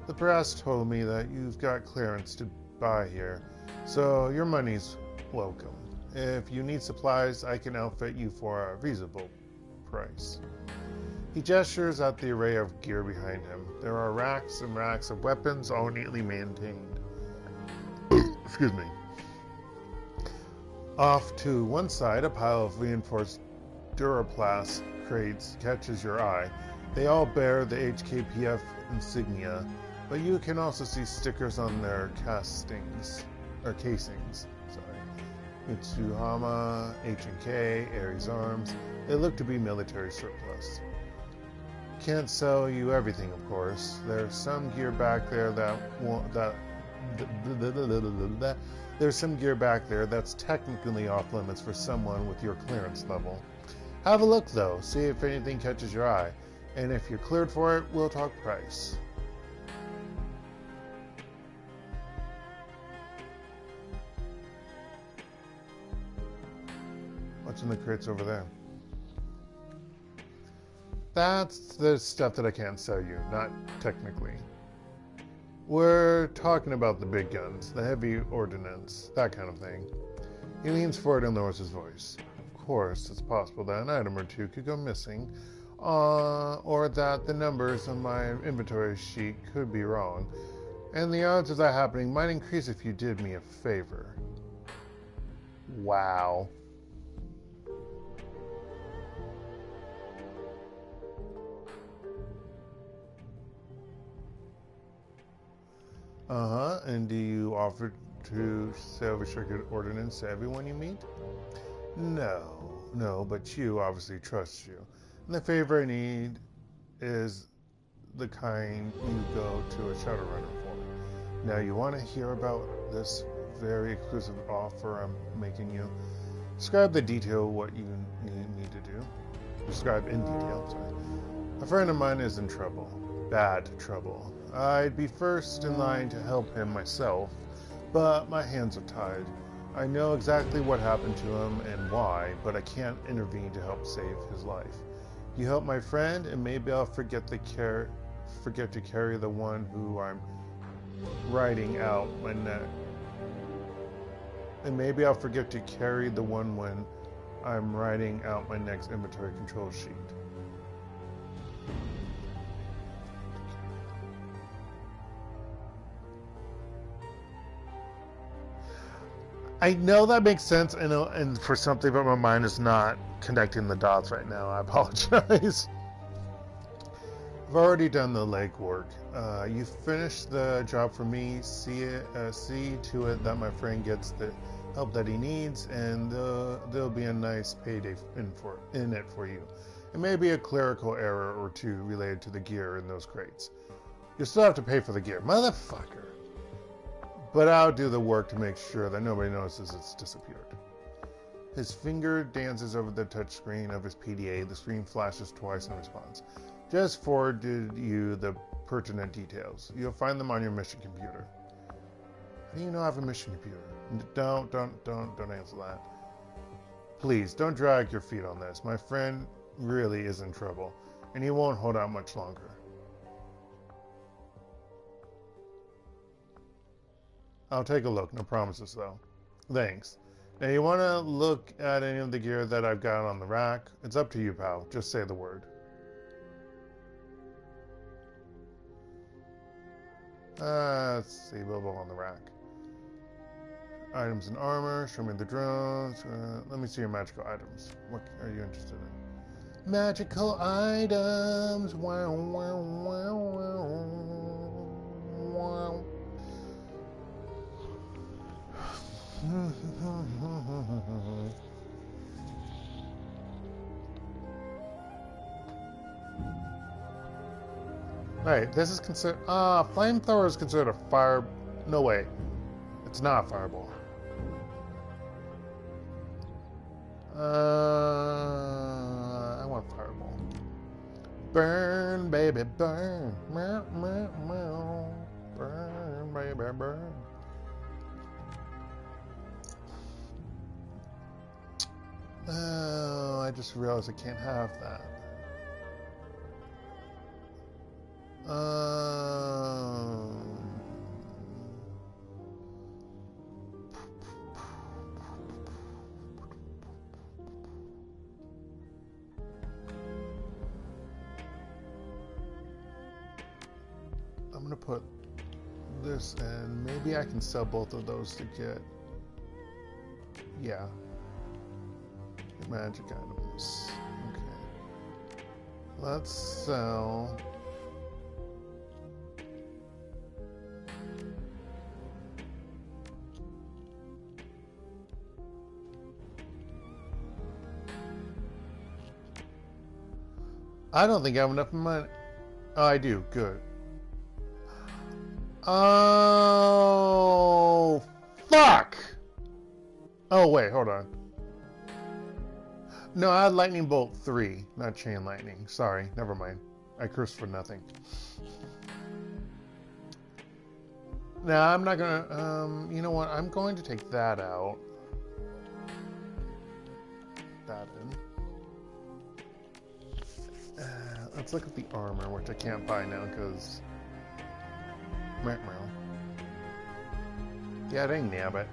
The brass told me that you've got clearance to buy here, so your money's welcome. If you need supplies, I can outfit you for a reasonable price. He gestures at the array of gear behind him. There are racks and racks of weapons, all neatly maintained. Excuse me. Off to one side, a pile of reinforced Duraplast crates catches your eye. They all bear the HKPF insignia, but you can also see stickers on their casings. Mitsuhama, H&K, Ares Arms. They look to be military surplus. Can't sell you everything, of course. There's some gear back there There's some gear back there that's technically off limits for someone with your clearance level. Have a look though, see if anything catches your eye, and if you're cleared for it, we'll talk price. What's in the crates over there? That's the stuff that I can't sell you, not technically. We're talking about the big guns, the heavy ordnance, that kind of thing. He leans forward and lowers his voice. Of course, it's possible that an item or two could go missing, or that the numbers on my inventory sheet could be wrong, and the odds of that happening might increase if you did me a favor. Wow. And do you offer to sell restricted ordnance to everyone you meet? No, but you obviously trust you. And the favor I need is the kind you go to a Shadowrunner for. Now, you want to hear about this very exclusive offer I'm making you? Describe the detail what you need me to do. Describe in detail, sorry. A friend of mine is in trouble. Bad trouble. I'd be first in line to help him myself, but my hands are tied. I know exactly what happened to him and why, but I can't intervene to help save his life. You help my friend, and maybe I'll forget to carry the one who I'm writing out when when I'm writing out my next inventory control sheet. I know that makes sense, and for something, but my mind is not connecting the dots right now. I apologize. I've already done the legwork. You finished the job for me. See to it that my friend gets the help that he needs, and there'll be a nice payday in it for you. It may be a clerical error or two related to the gear in those crates. You'll still have to pay for the gear, motherfucker. But I'll do the work to make sure that nobody notices it's disappeared. His finger dances over the touchscreen of his PDA. The screen flashes twice in response. Just forwarded you the pertinent details. You'll find them on your mission computer. How do you know I have a mission computer? Don't answer that. Please, don't drag your feet on this. My friend really is in trouble, and he won't hold out much longer. I'll take a look, no promises though. Thanks. Now you want to look at any of the gear that I've got on the rack? It's up to you, pal. Just say the word. Let's see, blah on the rack. Items and armor, show me the drones. Let me see your magical items. What are you interested in? Magical items! Wow, wow, wow, wow. Wow. Right, this is considered. Flamethrower is considered a fire. No way. It's not a fireball. I want fireball. Burn, baby, burn. Burn, baby, burn. Oh, I just realized I can't have that. I'm gonna put this in. Maybe I can sell both of those to get, yeah, magic items. Okay, let's sell. I don't think I have enough money. Oh, I do. Good. Oh, fuck! Oh, wait, hold on. No, I had Lightning Bolt 3, not Chain Lightning. Sorry, never mind. I cursed for nothing. Now, I'm not gonna, you know what? I'm going to take that out. That in. Let's look at the armor, which I can't buy now because... Yeah, dang nabbit.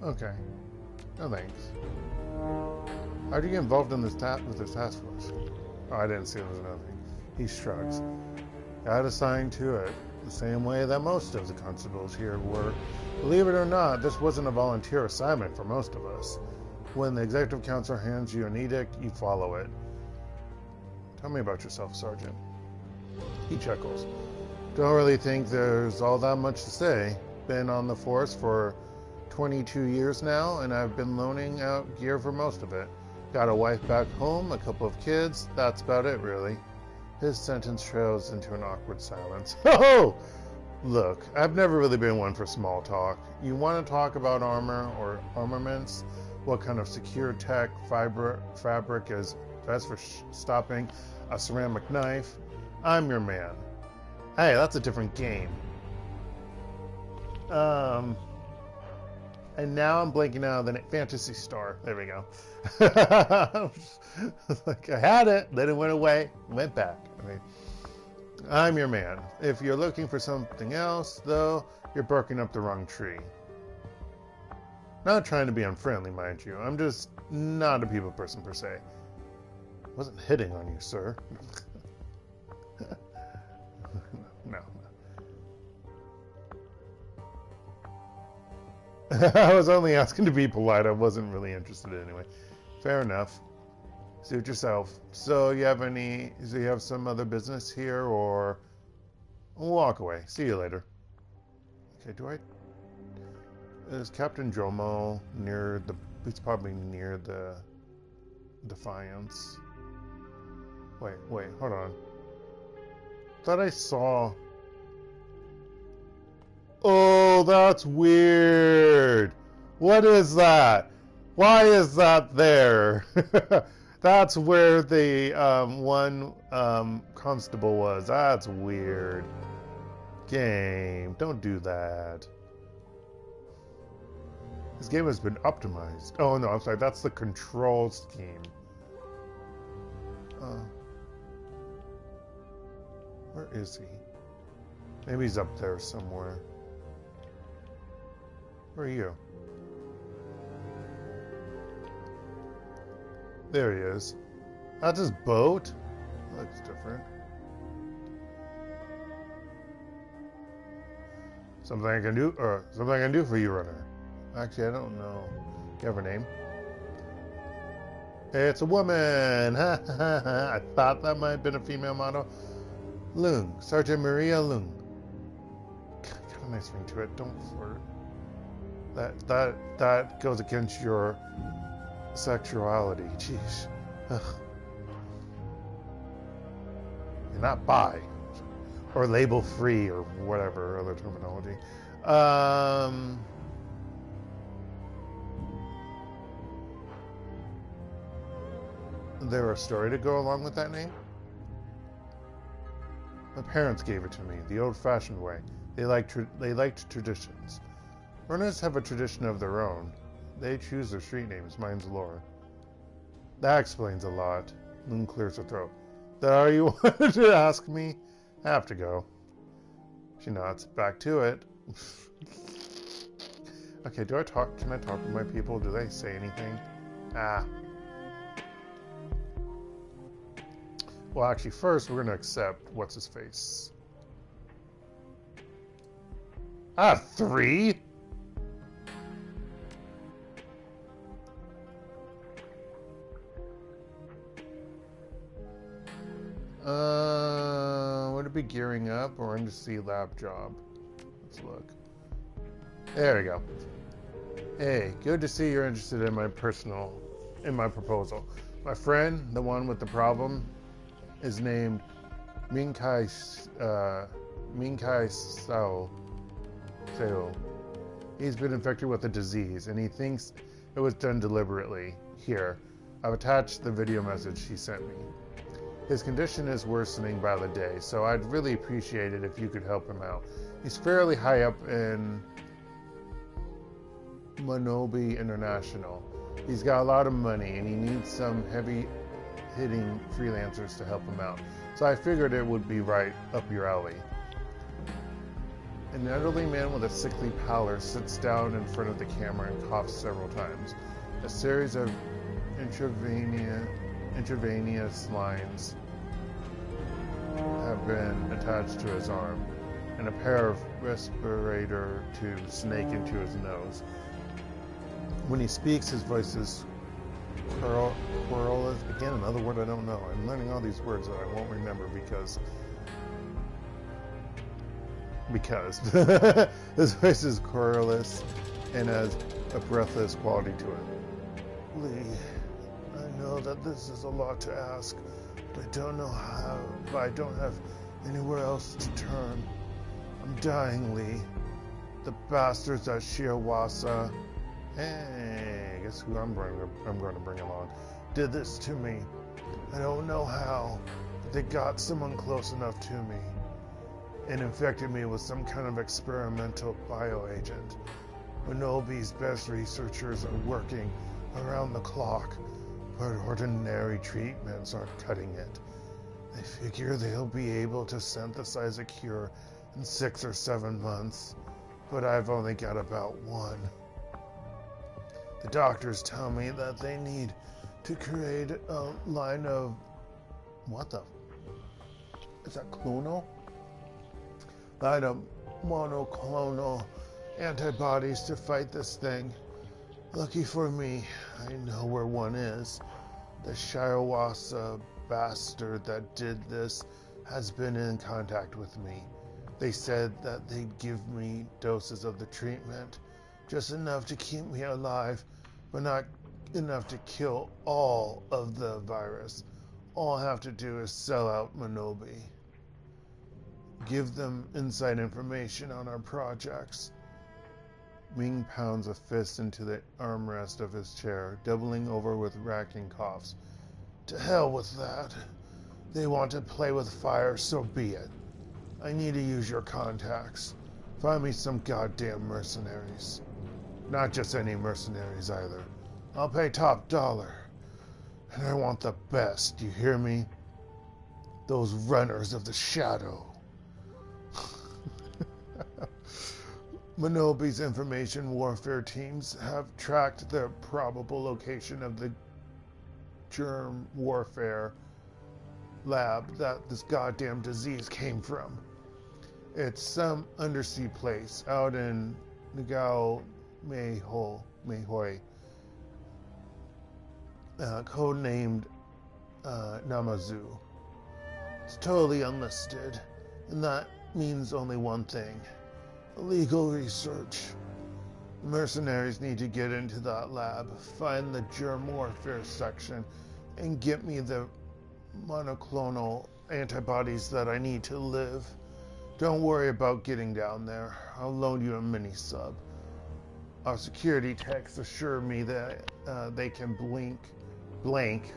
Okay. No thanks. How'd you get involved in this with this task force? Oh, I didn't see there was nothing. He shrugs. Got assigned to it, the same way that most of the constables here were. Believe it or not, this wasn't a volunteer assignment for most of us. When the executive council hands you an edict, you follow it. Tell me about yourself, Sergeant. He chuckles. Don't really think there's all that much to say. Been on the force for 22 years now, and I've been loaning out gear for most of it. Got a wife back home, a couple of kids, that's about it, really. His sentence trails into an awkward silence. Oh! Look, I've never really been one for small talk. You want to talk about armor or armaments? What kind of secure tech, fabric is best for stopping a ceramic knife? I'm your man. Hey, that's a different game. And now I'm blanking out on the Fantasy Star. There we go. Like I had it, then it went away, went back. I mean, I'm your man. If you're looking for something else, though, you're barking up the wrong tree. Not trying to be unfriendly, mind you. I'm just not a people person per se. Wasn't hitting on you, sir. No. I was only asking to be polite. I wasn't really interested anyway. Fair enough. Suit yourself. So you have some other business here, or walk away. See you later. Okay, is Captain Jomo near the, he's probably near the Defiance. Wait, hold on. Thought I saw... Oh, that's weird. What is that? Why is that there? That's where the one constable was. That's weird. Game, don't do that. This game has been optimized. Oh no, I'm sorry. That's the control scheme. Where is he? Maybe he's up there somewhere. Where are you? There he is. That's his boat? Looks different. Something I can do, or something I can do for you, runner. Actually, I don't know. You have her name? It's a woman! I thought that might have been a female model. Lung. Sergeant Maria Lung. Got a nice ring to it. Don't flirt. That goes against your sexuality. Jeez. Ugh. You're not bi. Or label free or whatever other terminology. There a story to go along with that name? My parents gave it to me, the old-fashioned way. They liked traditions. Runners have a tradition of their own. They choose their street names. Mine's Laura. That explains a lot. Moon clears her throat. That all you wanted to ask me? I have to go. She nods. Back to it. Okay, can I talk with my people? Do they say anything? Ah. Well, actually, first we're going to accept what's-his-face. Ah, 3? Would it be gearing up or Embassy lab job? Let's look. There we go. Hey, good to see you're interested in my proposal. My friend, the one with the problem, is named Minkai Sao. He's been infected with a disease, and he thinks it was done deliberately. Here, I've attached the video message he sent me. His condition is worsening by the day, so I'd really appreciate it if you could help him out. He's fairly high up in Manobi International. He's got a lot of money, and he needs some heavy-hitting freelancers to help him out. So I figured it would be right up your alley. An elderly man with a sickly pallor sits down in front of the camera and coughs several times. A series of intravenous lines have been attached to his arm, and a pair of respirator tubes snake into his nose. When he speaks, his voice is querulous. Again, another word I don't know. I'm learning all these words that I won't remember because his voice is querulous and has a breathless quality to it. Lee, I know that this is a lot to ask, but I don't know how, but I don't have anywhere else to turn. I'm dying, Lee. The bastards at Shiawasa, hey, guess who I'm going to bring along, did this to me. I don't know how, but they got someone close enough to me and infected me with some kind of experimental bioagent. Manobi's best researchers are working around the clock, but ordinary treatments aren't cutting it. They figure they'll be able to synthesize a cure in 6 or 7 months, but I've only got about 1. The doctors tell me that they need to create a line of... what the... is that clonal? Line of monoclonal antibodies to fight this thing. Lucky for me, I know where one is. The Shiawasa bastard that did this has been in contact with me. They said that they'd give me doses of the treatment, just enough to keep me alive, but not enough to kill all of the virus. All I have to do is sell out Manobi. Give them inside information on our projects. Ming pounds a fist into the armrest of his chair, doubling over with racking coughs. To hell with that. They want to play with fire, so be it. I need to use your contacts. Find me some goddamn mercenaries. Not just any mercenaries either. I'll pay top dollar. And I want the best, you hear me? Those runners of the shadow. Manobi's information warfare teams have tracked the probable location of the germ warfare lab that this goddamn disease came from. It's some undersea place out in Ngao Mehoi, codenamed Namazu. It's totally unlisted, and that means only one thing: illegal research. Mercenaries need to get into that lab, find the germ warfare section, and get me the monoclonal antibodies that I need to live. Don't worry about getting down there. I'll loan you a mini-sub. Our security techs assure me that they can blank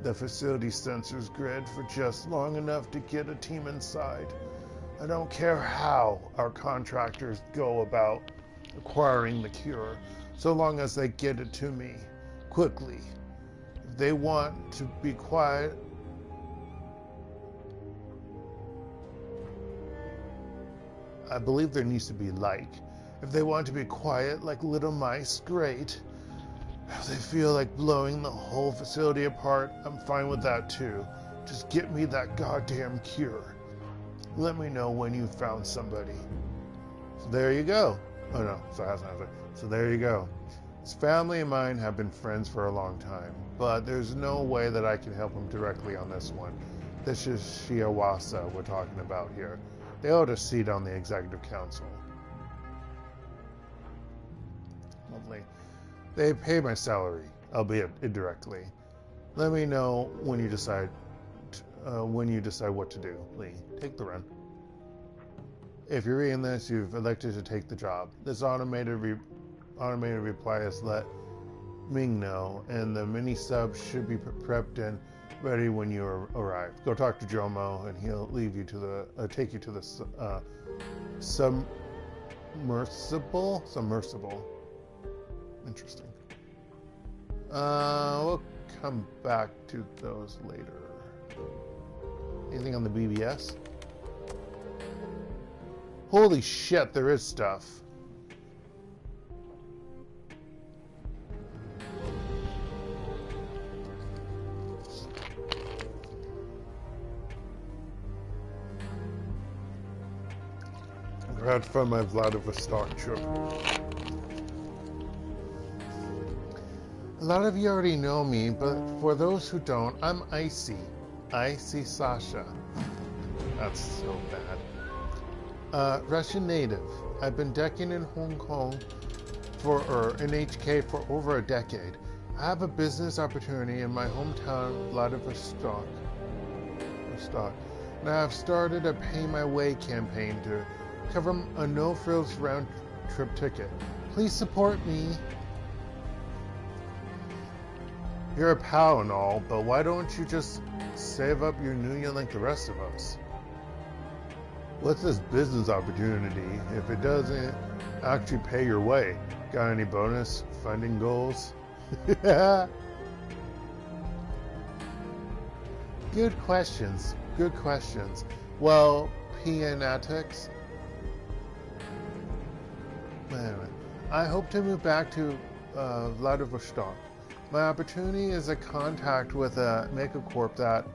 the facility sensors grid for just long enough to get a team inside. I don't care how our contractors go about acquiring the cure, so long as they get it to me quickly. If they want to be quiet, I believe there needs to be like. If they want to be quiet like little mice, great. If they feel like blowing the whole facility apart, I'm fine with that too. Just get me that goddamn cure. Let me know when you've found somebody. So there you go. Oh no, so that's not it. So there you go. His family and mine have been friends for a long time, but there's no way that I can help him directly on this one. This is Shiawasa we're talking about here. They hold a seat on the executive council. Lovely. They pay my salary, albeit indirectly. Let me know when you decide what to do. Lee, take the run. If you're reading this, you've elected to take the job. This automated reply has let Ming know, and the mini sub should be prepped and ready when you arrive. Go talk to Jomo, and he'll leave you to the take you to the submersible. Interesting. We'll come back to those later. Anything on the BBS? Holy shit, there is stuff. I'm proud to find my Vladivostok trip. A lot of you already know me, but for those who don't, I'm Icy. Icy Sasha. That's so bad. Russian native. I've been decking in Hong Kong in HK for over a decade. I have a business opportunity in my hometown, Vladivostok. And I have started a Pay My Way campaign to cover a no-frills round-trip ticket. Please support me. You're a pal and all, but why don't you just save up your Nuya like the rest of us? What's this business opportunity if it doesn't actually pay your way? Got any bonus funding goals? Good questions. Good questions. Well, Pianatics. Anyway, I hope to move back to Vladivostok. My opportunity is a contact with a megacorp that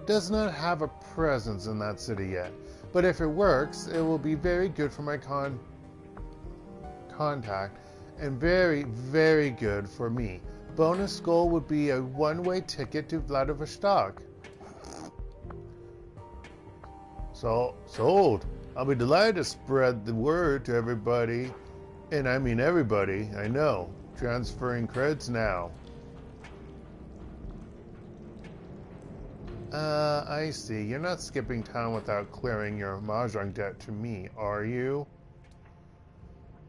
does not have a presence in that city yet. But if it works, it will be very good for my contact and very, very good for me. Bonus goal would be a one-way ticket to Vladivostok. So, sold. I'll be delighted to spread the word to everybody. And I mean everybody, I know. Transferring creds now. I see. You're not skipping town without clearing your mahjong debt to me, are you?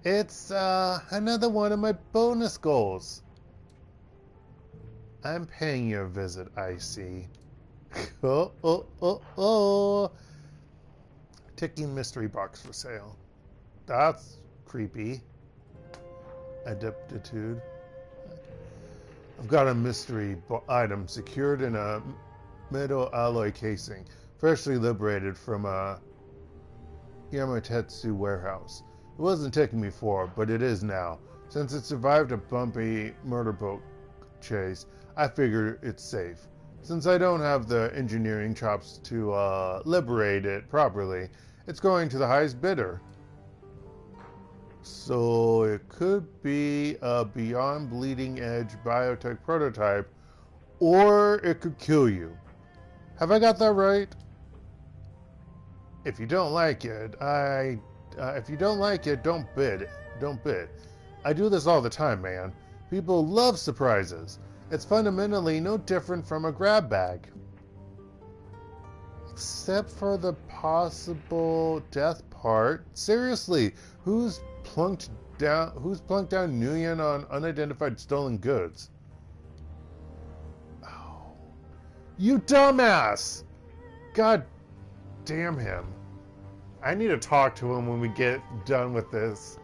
It's, another one of my bonus goals. I'm paying you a visit, I see. Oh. Ticking mystery box for sale. That's creepy. Adeptitude. I've got a mystery item secured in a metal alloy casing, freshly liberated from a Yamatetsu warehouse. It wasn't taken before, but it is now. Since it survived a bumpy murder boat chase, I figure it's safe. Since I don't have the engineering chops to liberate it properly, It's going to the highest bidder. So it could be a beyond bleeding edge biotech prototype, or it could kill you. Have I got that right? If you don't like it, don't bid. Don't bid. I do this all the time, man. People love surprises. It's fundamentally no different from a grab bag. Except for the possible death part. Seriously, who's plunked down Nguyen on unidentified stolen goods? Oh. You dumbass! God damn him. I need to talk to him when we get done with this.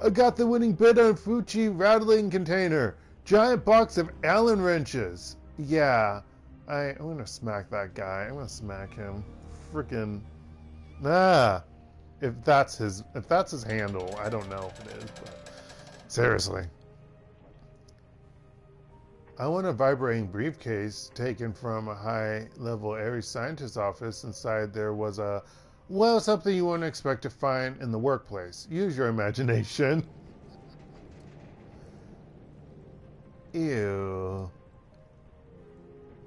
I got the winning bid on Fuji rattling container. Giant box of Allen wrenches. Yeah. I'm gonna smack that guy. I'm gonna smack him. Frickin'. If that's his handle, I don't know if it is, but seriously. I want a vibrating briefcase taken from a high-level Ares scientist's office. Inside there was something you wouldn't expect to find in the workplace. Use your imagination. Ew.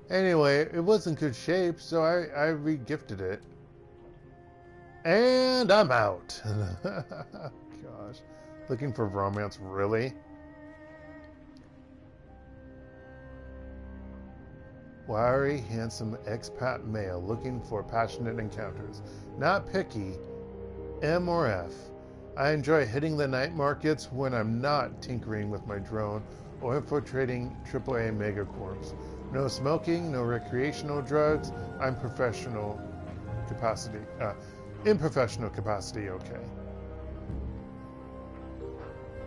Anyway, it was in good shape, so I re-gifted it. And I'm out. Gosh. Looking for romance, really? Wiry, handsome expat male looking for passionate encounters. Not picky. M or F. I enjoy hitting the night markets when I'm not tinkering with my drone or infiltrating AAA megacorps. No smoking, no recreational drugs. I'm professional capacity. In professional capacity, okay.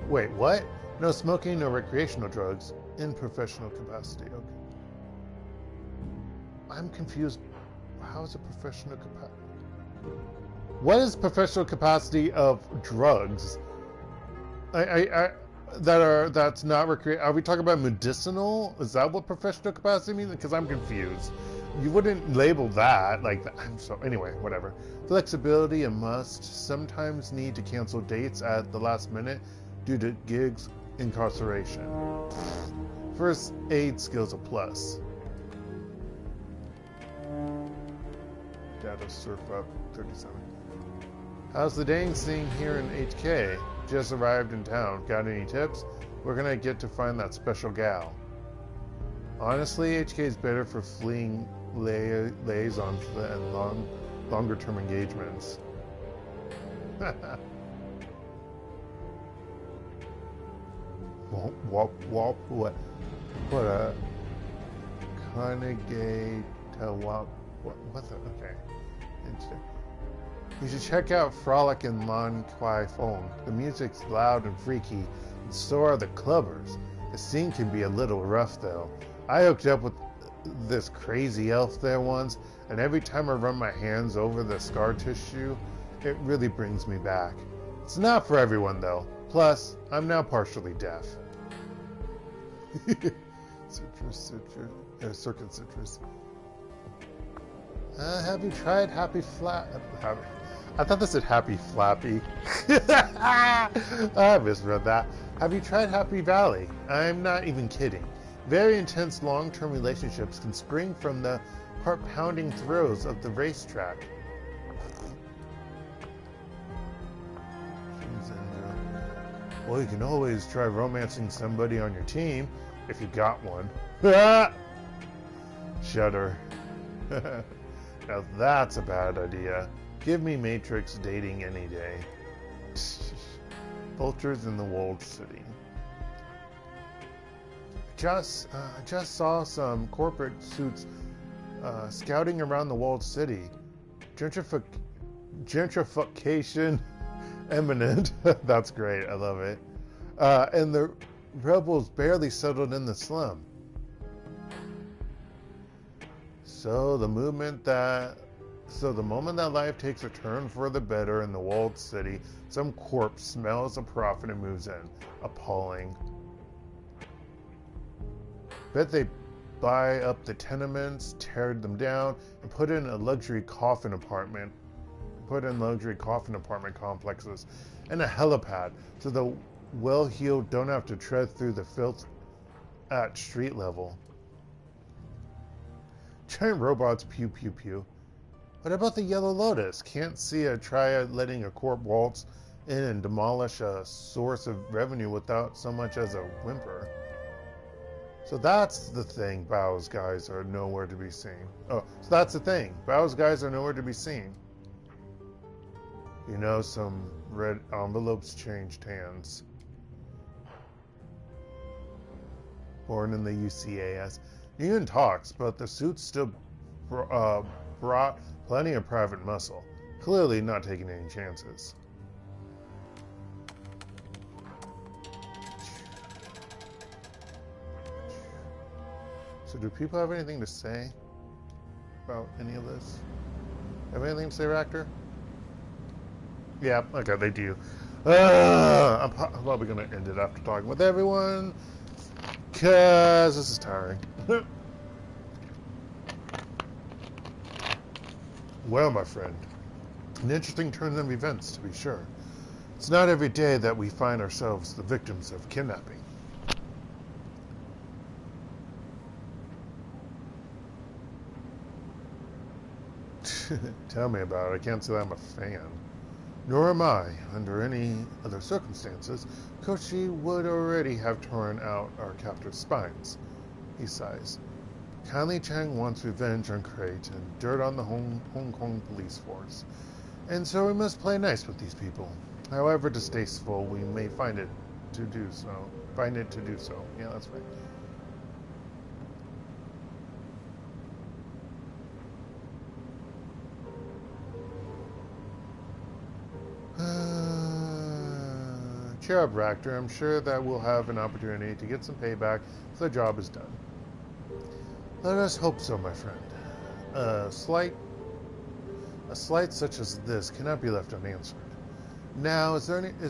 Wait, what? No smoking, no recreational drugs. In professional capacity, okay. I'm confused. How is a professional capacity? What is professional capacity of drugs? That's not recreational. Are we talking about medicinal? Is that what professional capacity means? Because I'm confused. You wouldn't label that like that. Anyway, whatever. Flexibility a must. Sometimes need to cancel dates at the last minute due to gigs incarceration. First aid skills a plus. Data surf up 37. How's the dang scene here in HK? Just arrived in town. Got any tips? We're gonna get to find that special gal. Honestly, HK is better for fleeing liaisons and longer term engagements. What a Carnegie Tawap. What the? Okay. You should check out Frolic in Lan Kwai Fong. The music's loud and freaky, and so are the clubbers. The scene can be a little rough, though. I hooked up with this crazy elf there once, and every time I run my hands over the scar tissue, it really brings me back. It's not for everyone, though. Plus, I'm now partially deaf. Circuit citrus. Have you tried Happy Flap? I thought this said Happy Flappy. I misread that. Have you tried Happy Valley? I'm not even kidding. Very intense long-term relationships can spring from the heart-pounding throes of the racetrack. Well, you can always try romancing somebody on your team, if you got one. Shudder. Now that's a bad idea. Give me Matrix dating any day. Vultures in the Walled City. Just saw some corporate suits scouting around the Walled City. Gentrification imminent. That's great. I love it. And the rebels barely settled in the slum. So the moment that life takes a turn for the better in the Walled City, some corpse smells a profit and moves in. Appalling. Bet buy up the tenements, tear them down, and put in luxury coffin apartment complexes and a helipad so the well-heeled don't have to tread through the filth at street level. Giant robots, pew pew pew. What about the Yellow Lotus? Can't see a triad letting a corp waltz in and demolish a source of revenue without so much as a whimper. So that's the thing. Bao's guys are nowhere to be seen. Oh, so that's the thing. Bao's guys are nowhere to be seen. You know, some red envelopes changed hands. Born in the UCAS. Nguyen talks, but the suits still brought plenty of private muscle. Clearly not taking any chances. So do people have anything to say about any of this? Have anything to say, Raptor? Yeah, okay, they do. I'm probably going to end it after talking with everyone, because this is tiring. Well, my friend, an interesting turn of events, to be sure. It's not every day that we find ourselves the victims of kidnapping. Tell me about it. I can't say I'm a fan. Nor am I. Under any other circumstances, Kochi would already have torn out our captor's spines. He sighs. Kindly Tsang wants revenge on Crate and dirt on the Hong Kong police force. And so we must play nice with these people. However distasteful we may find it to do so. Yeah, that's right. Cheer up, Raptor. I'm sure that we'll have an opportunity to get some payback if the job is done. Let us hope so, my friend. A slight such as this cannot be left unanswered. Now, is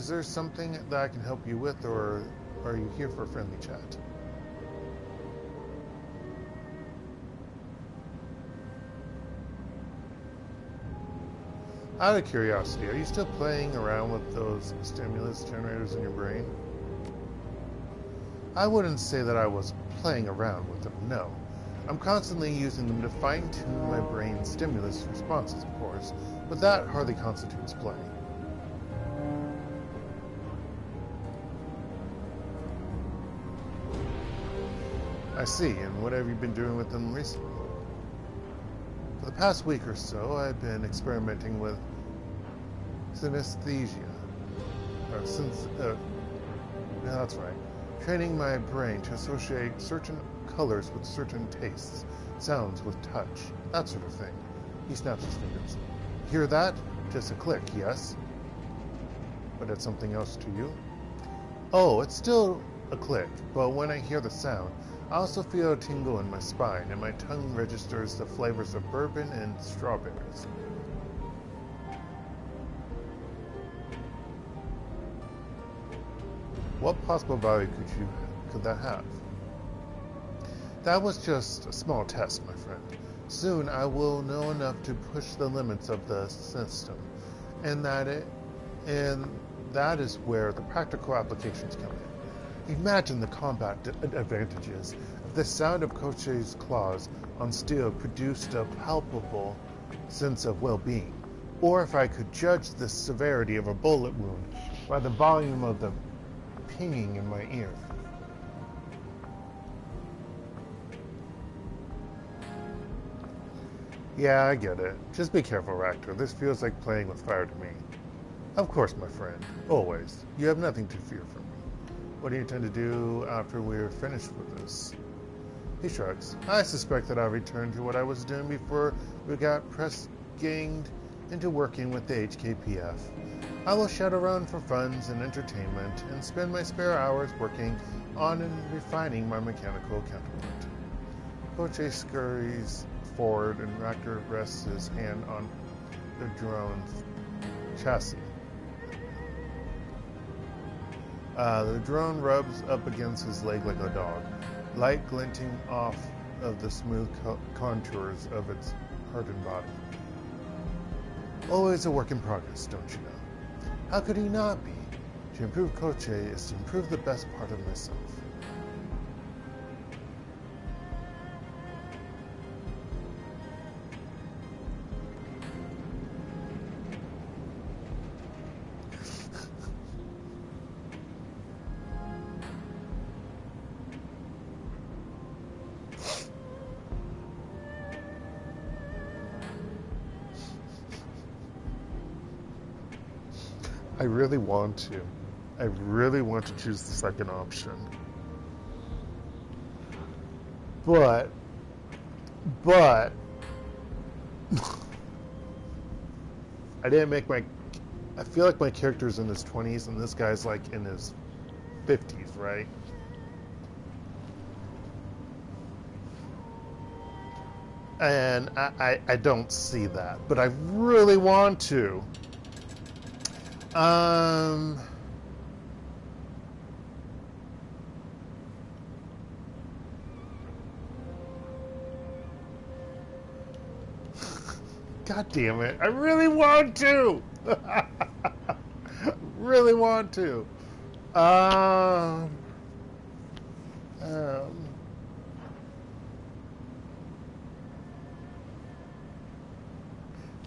there something that I can help you with, or are you here for a friendly chat? Out of curiosity, are you still playing around with those stimulus generators in your brain? I wouldn't say that I was playing around with them, no. I'm constantly using them to fine-tune my brain's stimulus responses, of course, but that hardly constitutes play. I see, and what have you been doing with them recently? For the past week or so, I've been experimenting with synesthesia. Yeah, that's right. Training my brain to associate certain colors with certain tastes, sounds with touch, that sort of thing. He snaps his fingers. Hear that? Just a click, yes? But it's something else to you? Oh, it's still a click, but when I hear the sound, I also feel a tingle in my spine, and my tongue registers the flavors of bourbon and strawberries. What possible value could that have? That was just a small test, my friend. Soon I will know enough to push the limits of the system, and that is where the practical applications come in. Imagine the combat advantages if the sound of Koche's claws on steel produced a palpable sense of well-being, or if I could judge the severity of a bullet wound by the volume of the pinging in my ear. Yeah, I get it. Just be careful, Raptor. This feels like playing with fire to me. Of course, my friend. Always. You have nothing to fear from me. What do you intend to do after we're finished with this? He shrugs. I suspect that I'll return to what I was doing before we got press-ganged into working with the HKPF. I will Shadowrun for funds and entertainment and spend my spare hours working on and refining my mechanical counterpart. Koche scurries forward and Raptor rests his hand on the drone's chassis. The drone rubs up against his leg like a dog, light glinting off of the smooth contours of its hardened body. Always a work in progress, don't you know? How could he not be? To improve Koche is to improve the best part of myself. I really want to. I really want to choose the second option. But I didn't make my... I feel like my character's in his 20s and this guy's like in his 50s, right? And I don't see that, but I really want to. God damn it. I really want to. Really want to.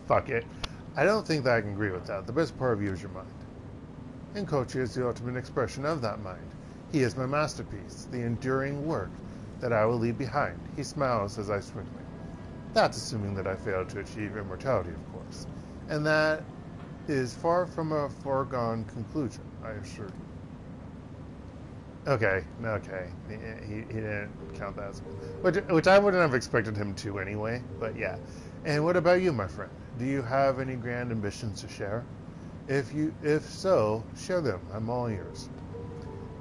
Fuck it. I don't think that I can agree with that. The best part of you is your mind. And Kochi is the ultimate expression of that mind. He is my masterpiece, the enduring work that I will leave behind. He smiles as I swing me. That's assuming that I failed to achieve immortality, of course. And that is far from a foregone conclusion, I assure you. Okay. He didn't count that as which I wouldn't have expected him to anyway, but yeah. And what about you, my friend? Do you have any grand ambitions to share? If so, share them. I'm all ears.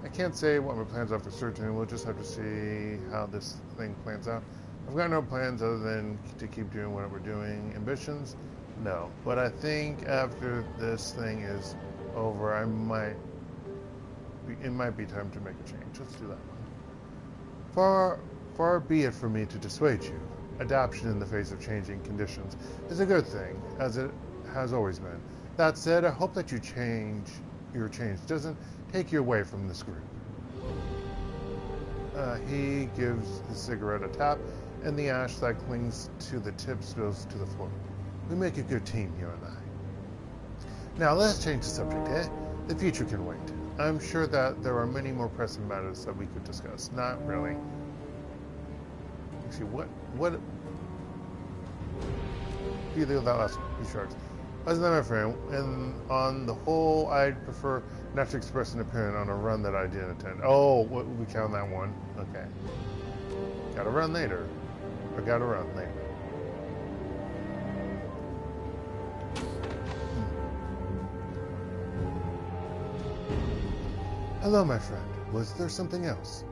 I can't say what my plans are for certain. We'll just have to see how this thing plans out. I've got no plans other than to keep doing what we're doing. Ambitions? No. But I think after this thing is over, it might be time to make a change. Let's do that one. Far be it from me to dissuade you. Adaptation in the face of changing conditions is a good thing, as it has always been. That said, I hope that your change doesn't take you away from this group. He gives his cigarette a tap, and the ash that clings to the tip spills to the floor. We make a good team, you and I. Now, let's change the subject, eh? The future can wait. I'm sure that there are many more pressing matters that we could discuss. Not really. Actually, what? Do you think of that last one? He shrugs. Other than my friend, and on the whole, I'd prefer not to express an opinion on a run that I didn't attend. Oh, we count that one. Okay. Gotta run later. Or gotta run later. Hello, my friend. Was there something else?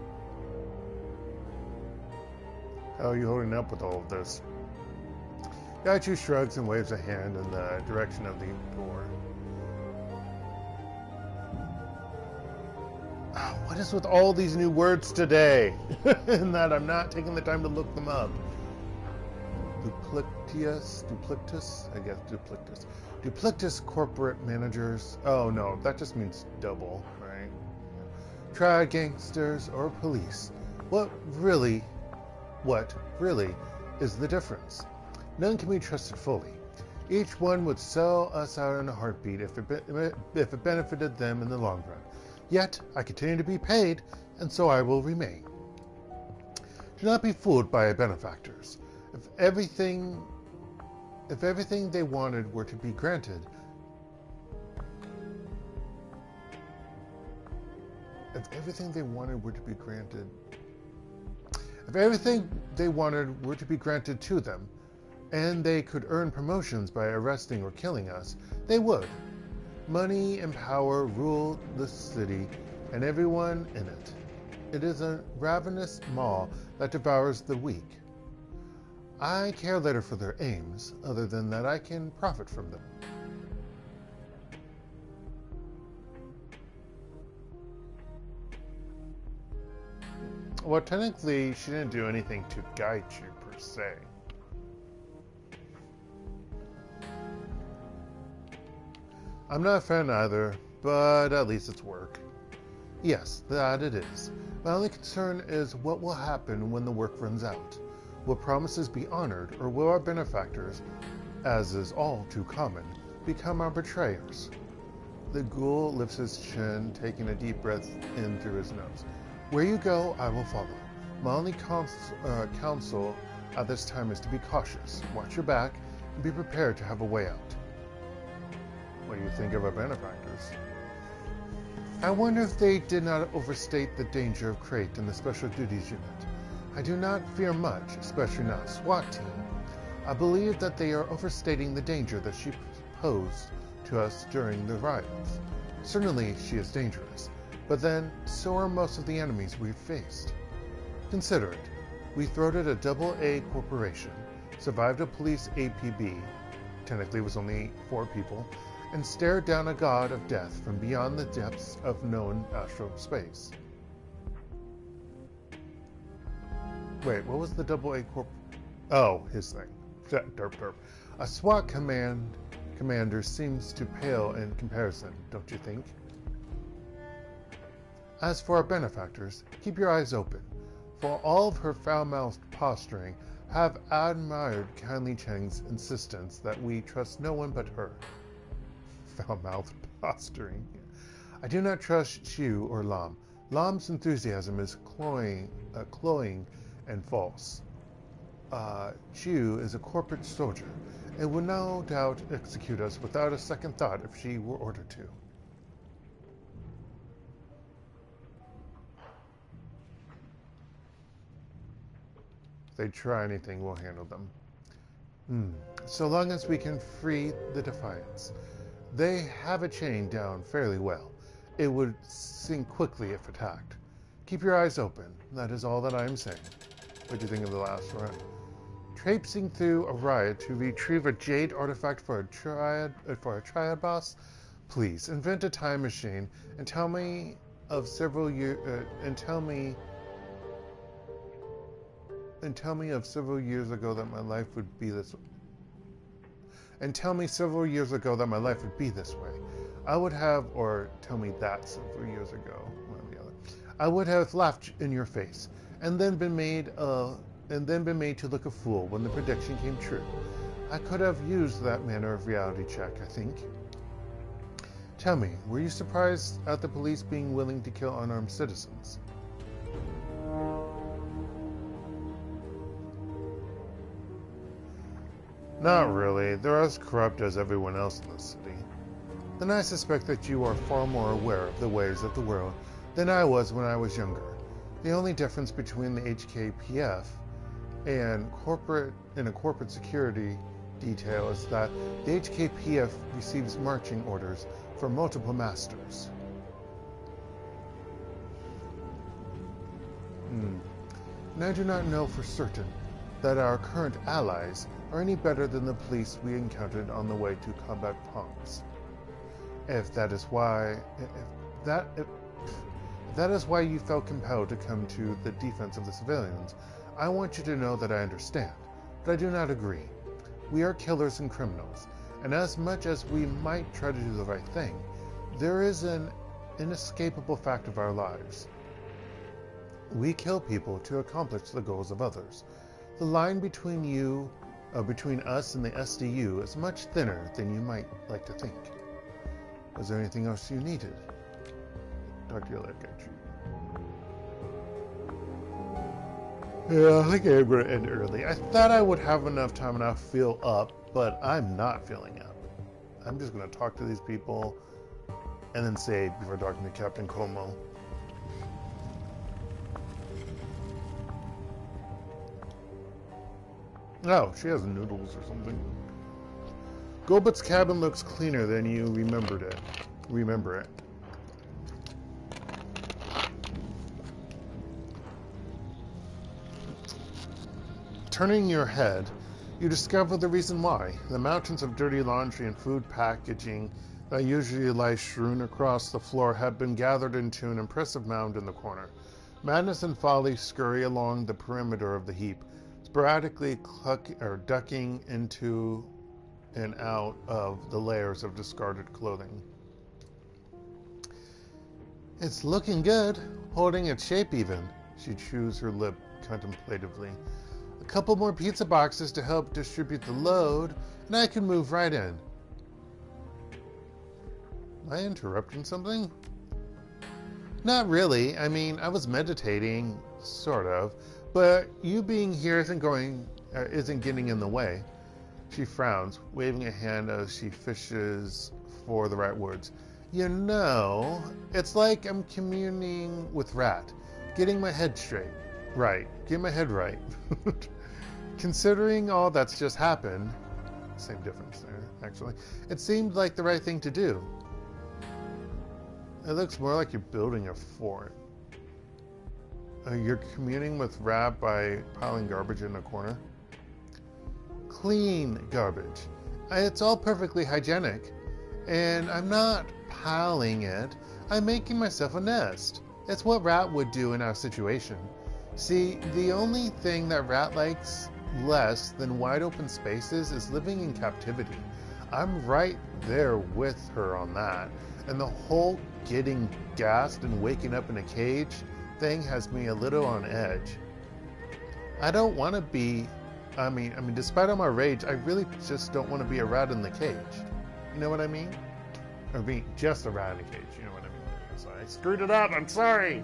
How are you holding up with all of this? Gaichu shrugs and waves a hand in the direction of the door. Oh, what is with all these new words today? And that I'm not taking the time to look them up. Duplictus? I guess duplictus. Duplictus corporate managers. Oh no, that just means double, right? Triad gangsters or police. What really is the difference? None can be trusted fully. Each one would sell us out in a heartbeat if it benefited them in the long run. Yet, I continue to be paid, and so I will remain. Do not be fooled by benefactors. If everything they wanted were to be granted, if everything they wanted were to be granted to them, and they could earn promotions by arresting or killing us, they would. Money and power rule the city and everyone in it. It is a ravenous maw that devours the weak. I care little for their aims, other than that I can profit from them. Well, technically, she didn't do anything to guide you, per se. I'm not a fan either, but at least it's work. Yes, that it is. My only concern is what will happen when the work runs out. Will promises be honored, or will our benefactors, as is all too common, become our betrayers? The ghoul lifts his chin, taking a deep breath in through his nose. Where you go, I will follow. My only counsel at this time is to be cautious, watch your back, and be prepared to have a way out. What do you think of our benefactors? I wonder if they did not overstate the danger of Crate and the Special Duties Unit. I do not fear much, especially not a SWAT team. I believe that they are overstating the danger that she posed to us during the riots. Certainly she is dangerous, but then so are most of the enemies we've faced. Consider it. We thwarted a AA corporation, survived a police APB, technically it was only 4 people, and stared down a god of death from beyond the depths of known astral space. Wait, what was the AA corp? Oh, his thing. Derp. A SWAT commander seems to pale in comparison, don't you think? As for our benefactors, keep your eyes open. For all of her foul-mouthed posturing, have admired Kindly Cheng's insistence that we trust no one but her. Foul-mouthed posturing. I do not trust Xiu or Lam. Lam's enthusiasm is cloying and false. Xiu is a corporate soldier and would no doubt execute us without a second thought if she were ordered to. If they try anything, we'll handle them. So long as we can free the Defiance. They have it chained down fairly well. It would sink quickly if attacked. Keep your eyes open. That is all that I am saying. What do you think of the last run? Traipsing through a riot to retrieve a jade artifact for a triad boss? Please invent a time machine and tell me of several years ago that my life would be this way. I would have, or tell me that several years ago, one or the other. I would have laughed in your face, and then been made to look a fool when the prediction came true. I could have used that manner of reality check, I think. Tell me, were you surprised at the police being willing to kill unarmed citizens? Not really. They're as corrupt as everyone else in the city. Then I suspect that you are far more aware of the ways of the world than I was when I was younger. The only difference between the HKPF and a corporate security detail is that the HKPF receives marching orders from multiple masters. And I do not know for certain that our current allies are any better than the police we encountered on the way to combat Pongs. If that is why you felt compelled to come to the defense of the civilians, I want you to know that I understand, but I do not agree. We are killers and criminals, and as much as we might try to do the right thing, there is an inescapable fact of our lives. We kill people to accomplish the goals of others. The line between us and the SDU is much thinner than you might like to think. Was there anything else you needed? Dr. Lick, yeah, I think I'm going to end early. I thought I would have enough time and I'll feel up, but I'm not feeling up. I'm just going to talk to these people and then say before talking to Captain Como. Oh, she has noodles or something. Gobet's cabin looks cleaner than you remember it. Turning your head, you discover the reason why. The mountains of dirty laundry and food packaging that usually lie strewn across the floor had been gathered into an impressive mound in the corner. Madness and Folly scurry along the perimeter of the heap, sporadically ducking into and out of the layers of discarded clothing. It's looking good, holding its shape even. She chews her lip contemplatively. A couple more pizza boxes to help distribute the load, and I can move right in. Am I interrupting something? Not really. I mean, I was meditating, sort of, but you being here isn't getting in the way. She frowns, waving a hand as she fishes for the right words. You know, it's like I'm communing with Rat, getting my head straight. Right, get my head right. Considering all that's just happened, same difference there, actually, it seemed like the right thing to do. It looks more like you're building a fort. You're communing with Rat by piling garbage in a corner. Clean garbage. It's all perfectly hygienic. And I'm not piling it. I'm making myself a nest. It's what Rat would do in our situation. See, the only thing that Rat likes less than wide open spaces is living in captivity. I'm right there with her on that. And the whole getting gassed and waking up in a cage thing has me a little on edge. I don't want to be, I mean, despite all my rage, I really just don't want to be a rat in the cage. You know what I mean? Or be just a rat in a cage, you know what I mean? So I screwed it up, I'm sorry.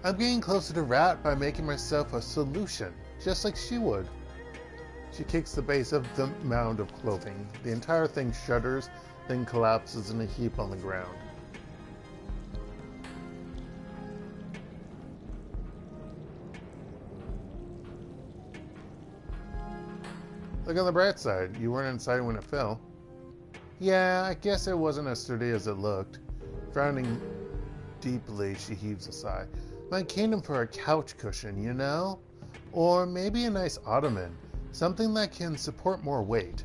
I'm getting closer to Rat by making myself a solution, just like she would. She kicks the base of the mound of clothing. The entire thing shudders, then collapses in a heap on the ground. Look on the bright side. You weren't inside when it fell. Yeah, I guess it wasn't as sturdy as it looked. Frowning deeply, she heaves a sigh. My kingdom for a couch cushion, you know? Or maybe a nice ottoman. Something that can support more weight.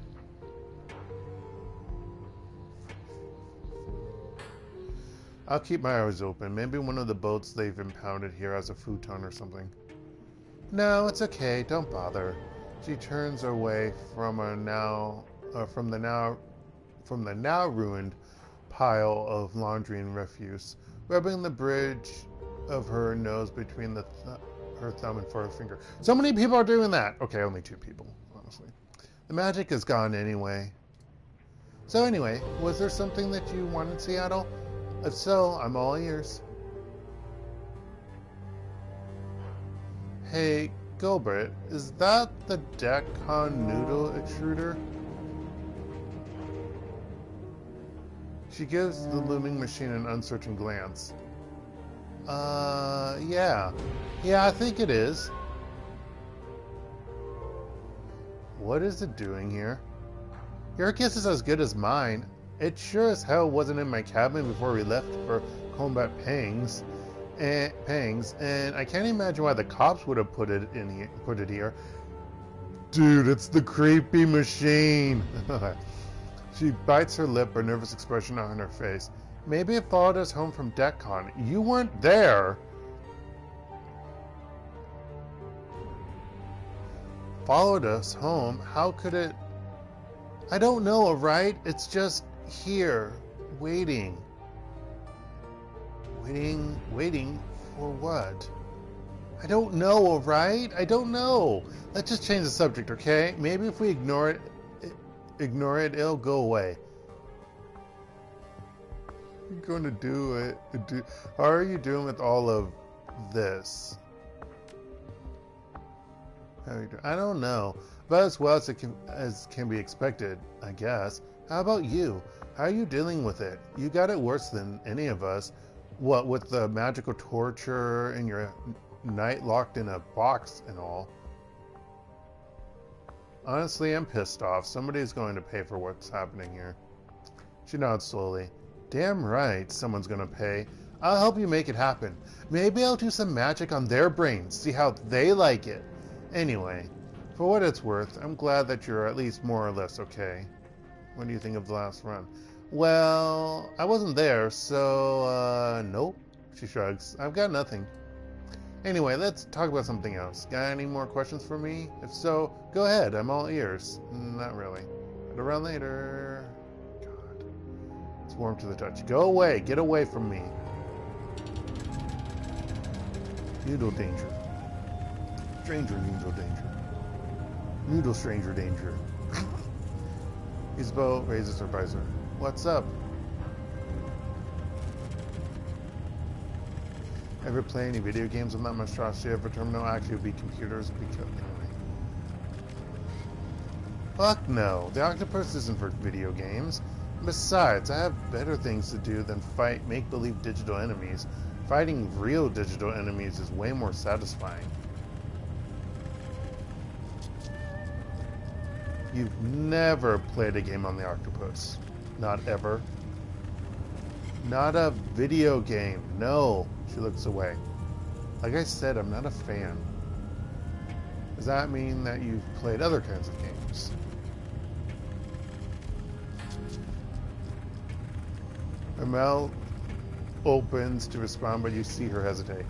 I'll keep my eyes open. Maybe one of the boats they've impounded here has a futon or something. No, it's okay. Don't bother. She turns away from the now ruined pile of laundry and refuse, rubbing the bridge of her nose between her thumb and forefinger. So many people are doing that. Okay, only 2 people, honestly. The magic is gone anyway. So anyway, was there something that you wanted, Seattle? If so, I'm all ears. Hey, Gilbert, is that the Decon noodle extruder? She gives the looming machine an uncertain glance. Yeah. Yeah, I think it is. What is it doing here? Your guess is as good as mine. It sure as hell wasn't in my cabin before we left for combat pangs, and I can't imagine why the cops would have put it here. Dude, it's the creepy machine. She bites her lip, a nervous expression on her face. Maybe it followed us home from DECCON. You weren't there. Followed us home? How could it? I don't know, right? It's just here, waiting. Waiting for what? I don't know, right? I don't know. Let's just change the subject, okay? Maybe if we ignore it, it'll go away. You're going to do it. How are you doing with all of this? How are you doing? I don't know. About as well as can be expected, I guess. How about you? How are you dealing with it? You got it worse than any of us. What, with the magical torture and your night locked in a box and all? Honestly, I'm pissed off. Somebody's going to pay for what's happening here. She nods slowly. Damn right, someone's going to pay. I'll help you make it happen. Maybe I'll do some magic on their brains, see how they like it. Anyway, for what it's worth, I'm glad that you're at least more or less okay. What do you think of the last run? Well, I wasn't there, so, nope. She shrugs. I've got nothing. Anyway, let's talk about something else. Got any more questions for me? If so, go ahead. I'm all ears. Not really. But around later. God. It's warm to the touch. Go away. Get away from me. Noodle danger. Stranger noodle danger. Noodle stranger danger. Isabel raises her visor. What's up? Ever play any video games with that monstrosity of a terminal? Actually, it would be computers. Because anyway. Fuck no. The octopus isn't for video games. Besides, I have better things to do than fight make-believe digital enemies. Fighting real digital enemies is way more satisfying. You've never played a game on the octopus. Not ever. Not a video game. No. She looks away. Like I said, I'm not a fan. Does that mean that you've played other kinds of games? Her mouth opens to respond, but you see her hesitate.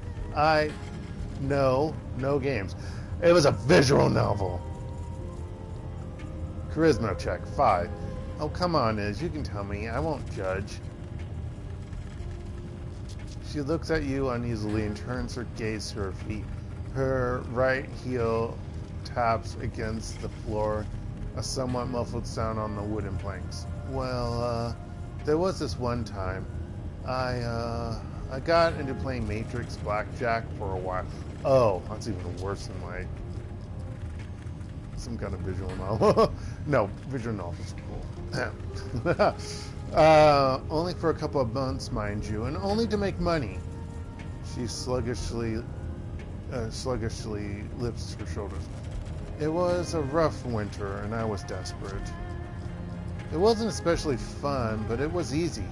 No games. It was a visual novel. Charisma check, 5. Oh, come on, Iz, you can tell me. I won't judge. She looks at you uneasily and turns her gaze to her feet. Her right heel taps against the floor, a somewhat muffled sound on the wooden planks. Well, there was this one time. I got into playing Matrix Blackjack for a while. Oh, that's even worse than like some kind of visual novel. No, visual novels are cool. Only for a couple of months, mind you, and only to make money. She sluggishly lifts her shoulders. It was a rough winter, and I was desperate. It wasn't especially fun, but it was easy.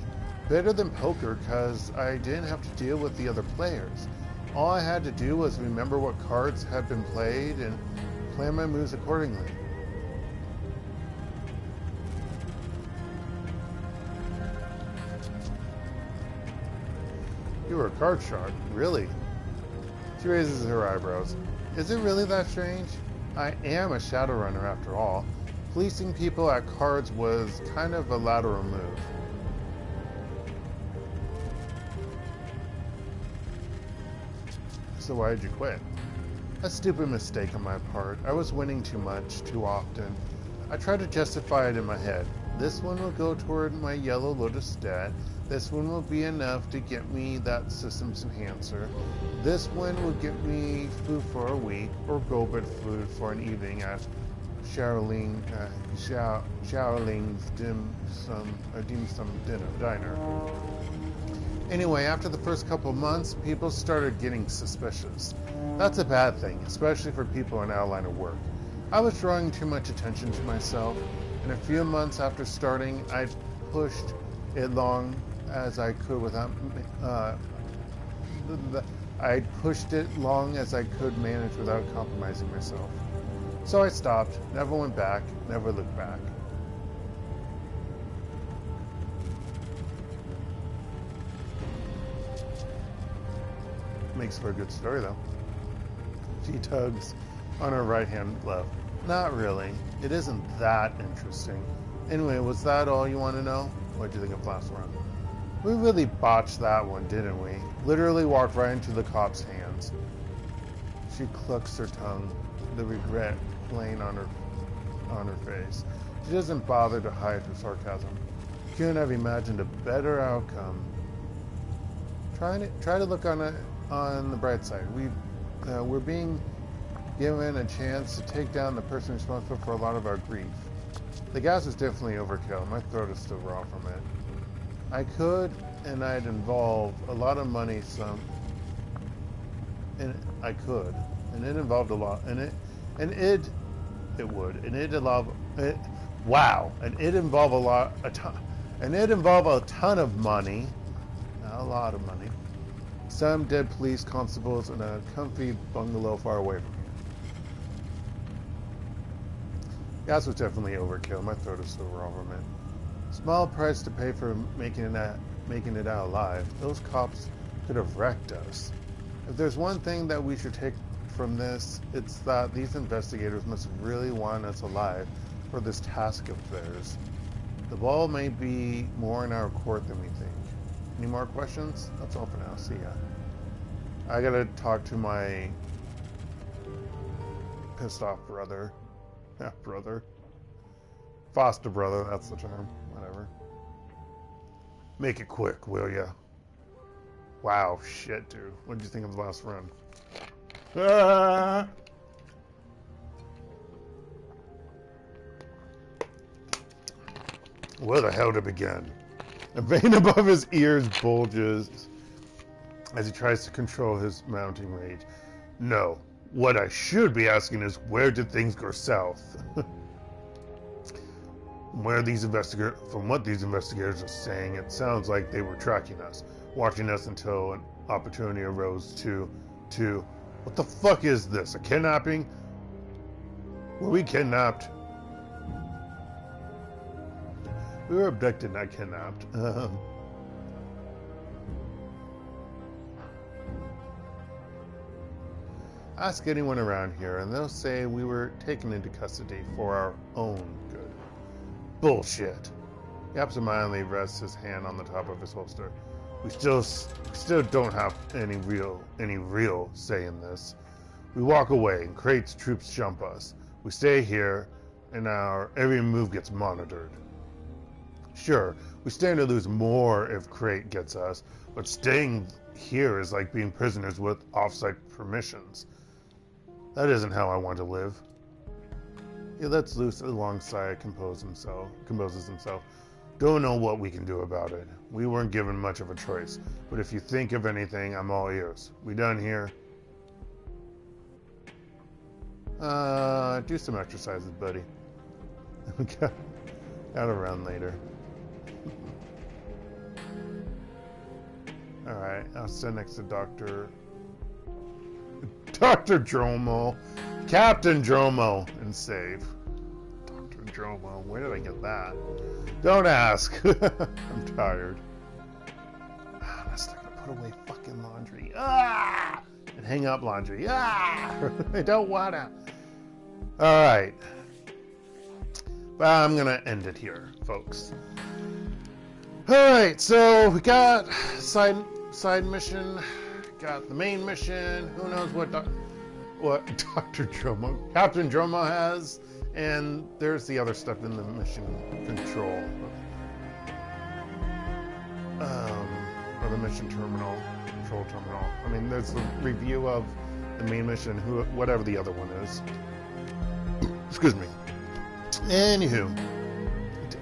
Better than poker, because I didn't have to deal with the other players. All I had to do was remember what cards had been played and plan my moves accordingly. You were a card shark, really? She raises her eyebrows. Is it really that strange? I am a shadowrunner after all. Fleecing people at cards was kind of a lateral move. So why did you quit? A stupid mistake on my part. I was winning too much, too often. I tried to justify it in my head. This one will go toward my Yellow Lotus debt. This one will be enough to get me that systems enhancer. This one will get me food for a week, or Gobert food for an evening at Shaoling's dim sum diner. Anyway, after the first couple of months, people started getting suspicious. That's a bad thing, especially for people in our line of work. I was drawing too much attention to myself, and a few months after starting, I pushed it long as I could without I pushed it long as I could manage without compromising myself. So I stopped, never went back, never looked back. Makes for a good story, though. She tugs on her right-hand glove. Not really. It isn't that interesting. Anyway, was that all you want to know? What do you think of last round? We really botched that one, didn't we? Literally walked right into the cop's hands. She clucks her tongue, the regret plain on her face. She doesn't bother to hide her sarcasm. Couldn't have imagined a better outcome. Try to look on the bright side. We're being given a chance to take down the person responsible for a lot of our grief. The gas is definitely overkill. My throat is still raw from it. I could, and I'd involve a lot of money. I could, and it involved a lot, it'd involve a ton of money, not a lot of money. Some dead police constables in a comfy bungalow far away from here. Gas was definitely overkill. My throat is still raw from it. Small price to pay for making it out alive. Those cops could have wrecked us. If there's one thing that we should take from this, it's that these investigators must really want us alive for this task of theirs. The ball may be more in our court than we think. Any more questions? That's all for now. See ya. I gotta talk to my pissed off brother. Yeah, brother. Foster brother, that's the term. Whatever. Make it quick, will ya? Wow, shit, dude. What did you think of the last run? Ah! Where the hell to begin? A vein above his ears bulges as he tries to control his mounting rage. No, what I should be asking is, where did things go south? From what these investigators are saying, it sounds like they were tracking us, watching us until an opportunity arose to... What the fuck is this? A kidnapping? Were we kidnapped? We were abducted, not kidnapped. Ask anyone around here, and they'll say we were taken into custody for our own good. Bullshit. He absentmindedly rests his hand on the top of his holster. We still don't have any real say in this. We walk away, and Crate's troops jump us. We stay here, and our every move gets monitored. Sure, we stand to lose more if Crate gets us, but staying here is like being prisoners with off-site permissions. That isn't how I want to live. He lets loose alongside composes himself. Don't know what we can do about it. We weren't given much of a choice, but if you think of anything, I'm all ears. We done here? Do some exercises, buddy. Gotta run later. Alright, I'll sit next to Dr. Dromo. Captain Dromo, and save. Dr. Dromo, where did I get that? Don't ask. I'm tired. I'm just gonna put away fucking laundry. Ah! And hang up laundry. Ah! I don't wanna. Alright. But I'm gonna end it here, folks. Alright, so we got side mission, got the main mission, who knows what Dr. Dromo, Captain Dromo has, and there's the other stuff in the mission control. Or the mission control terminal. I mean, there's the review of the main mission, whatever the other one is. Excuse me. Anywho,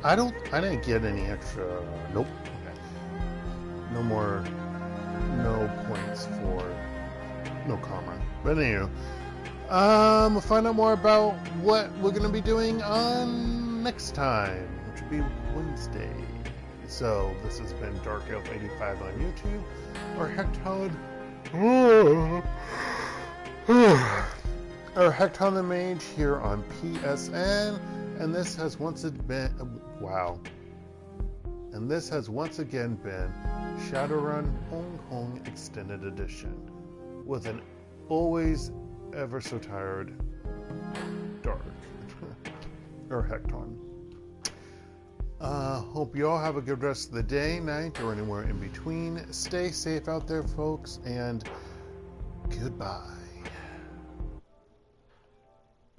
I didn't get any extra. Nope. Okay. No points for no karma. But anywho, we'll find out more about what we're gonna be doing on next time, which will be Wednesday. So this has been DarkElf85 on YouTube, or HektontheMage here on PSN, and this has once again been Shadowrun Hong Kong Extended Edition with an always ever so tired Dark or Hekton. Hope you all have a good rest of the day, night, or anywhere in between. Stay safe out there, folks, and goodbye.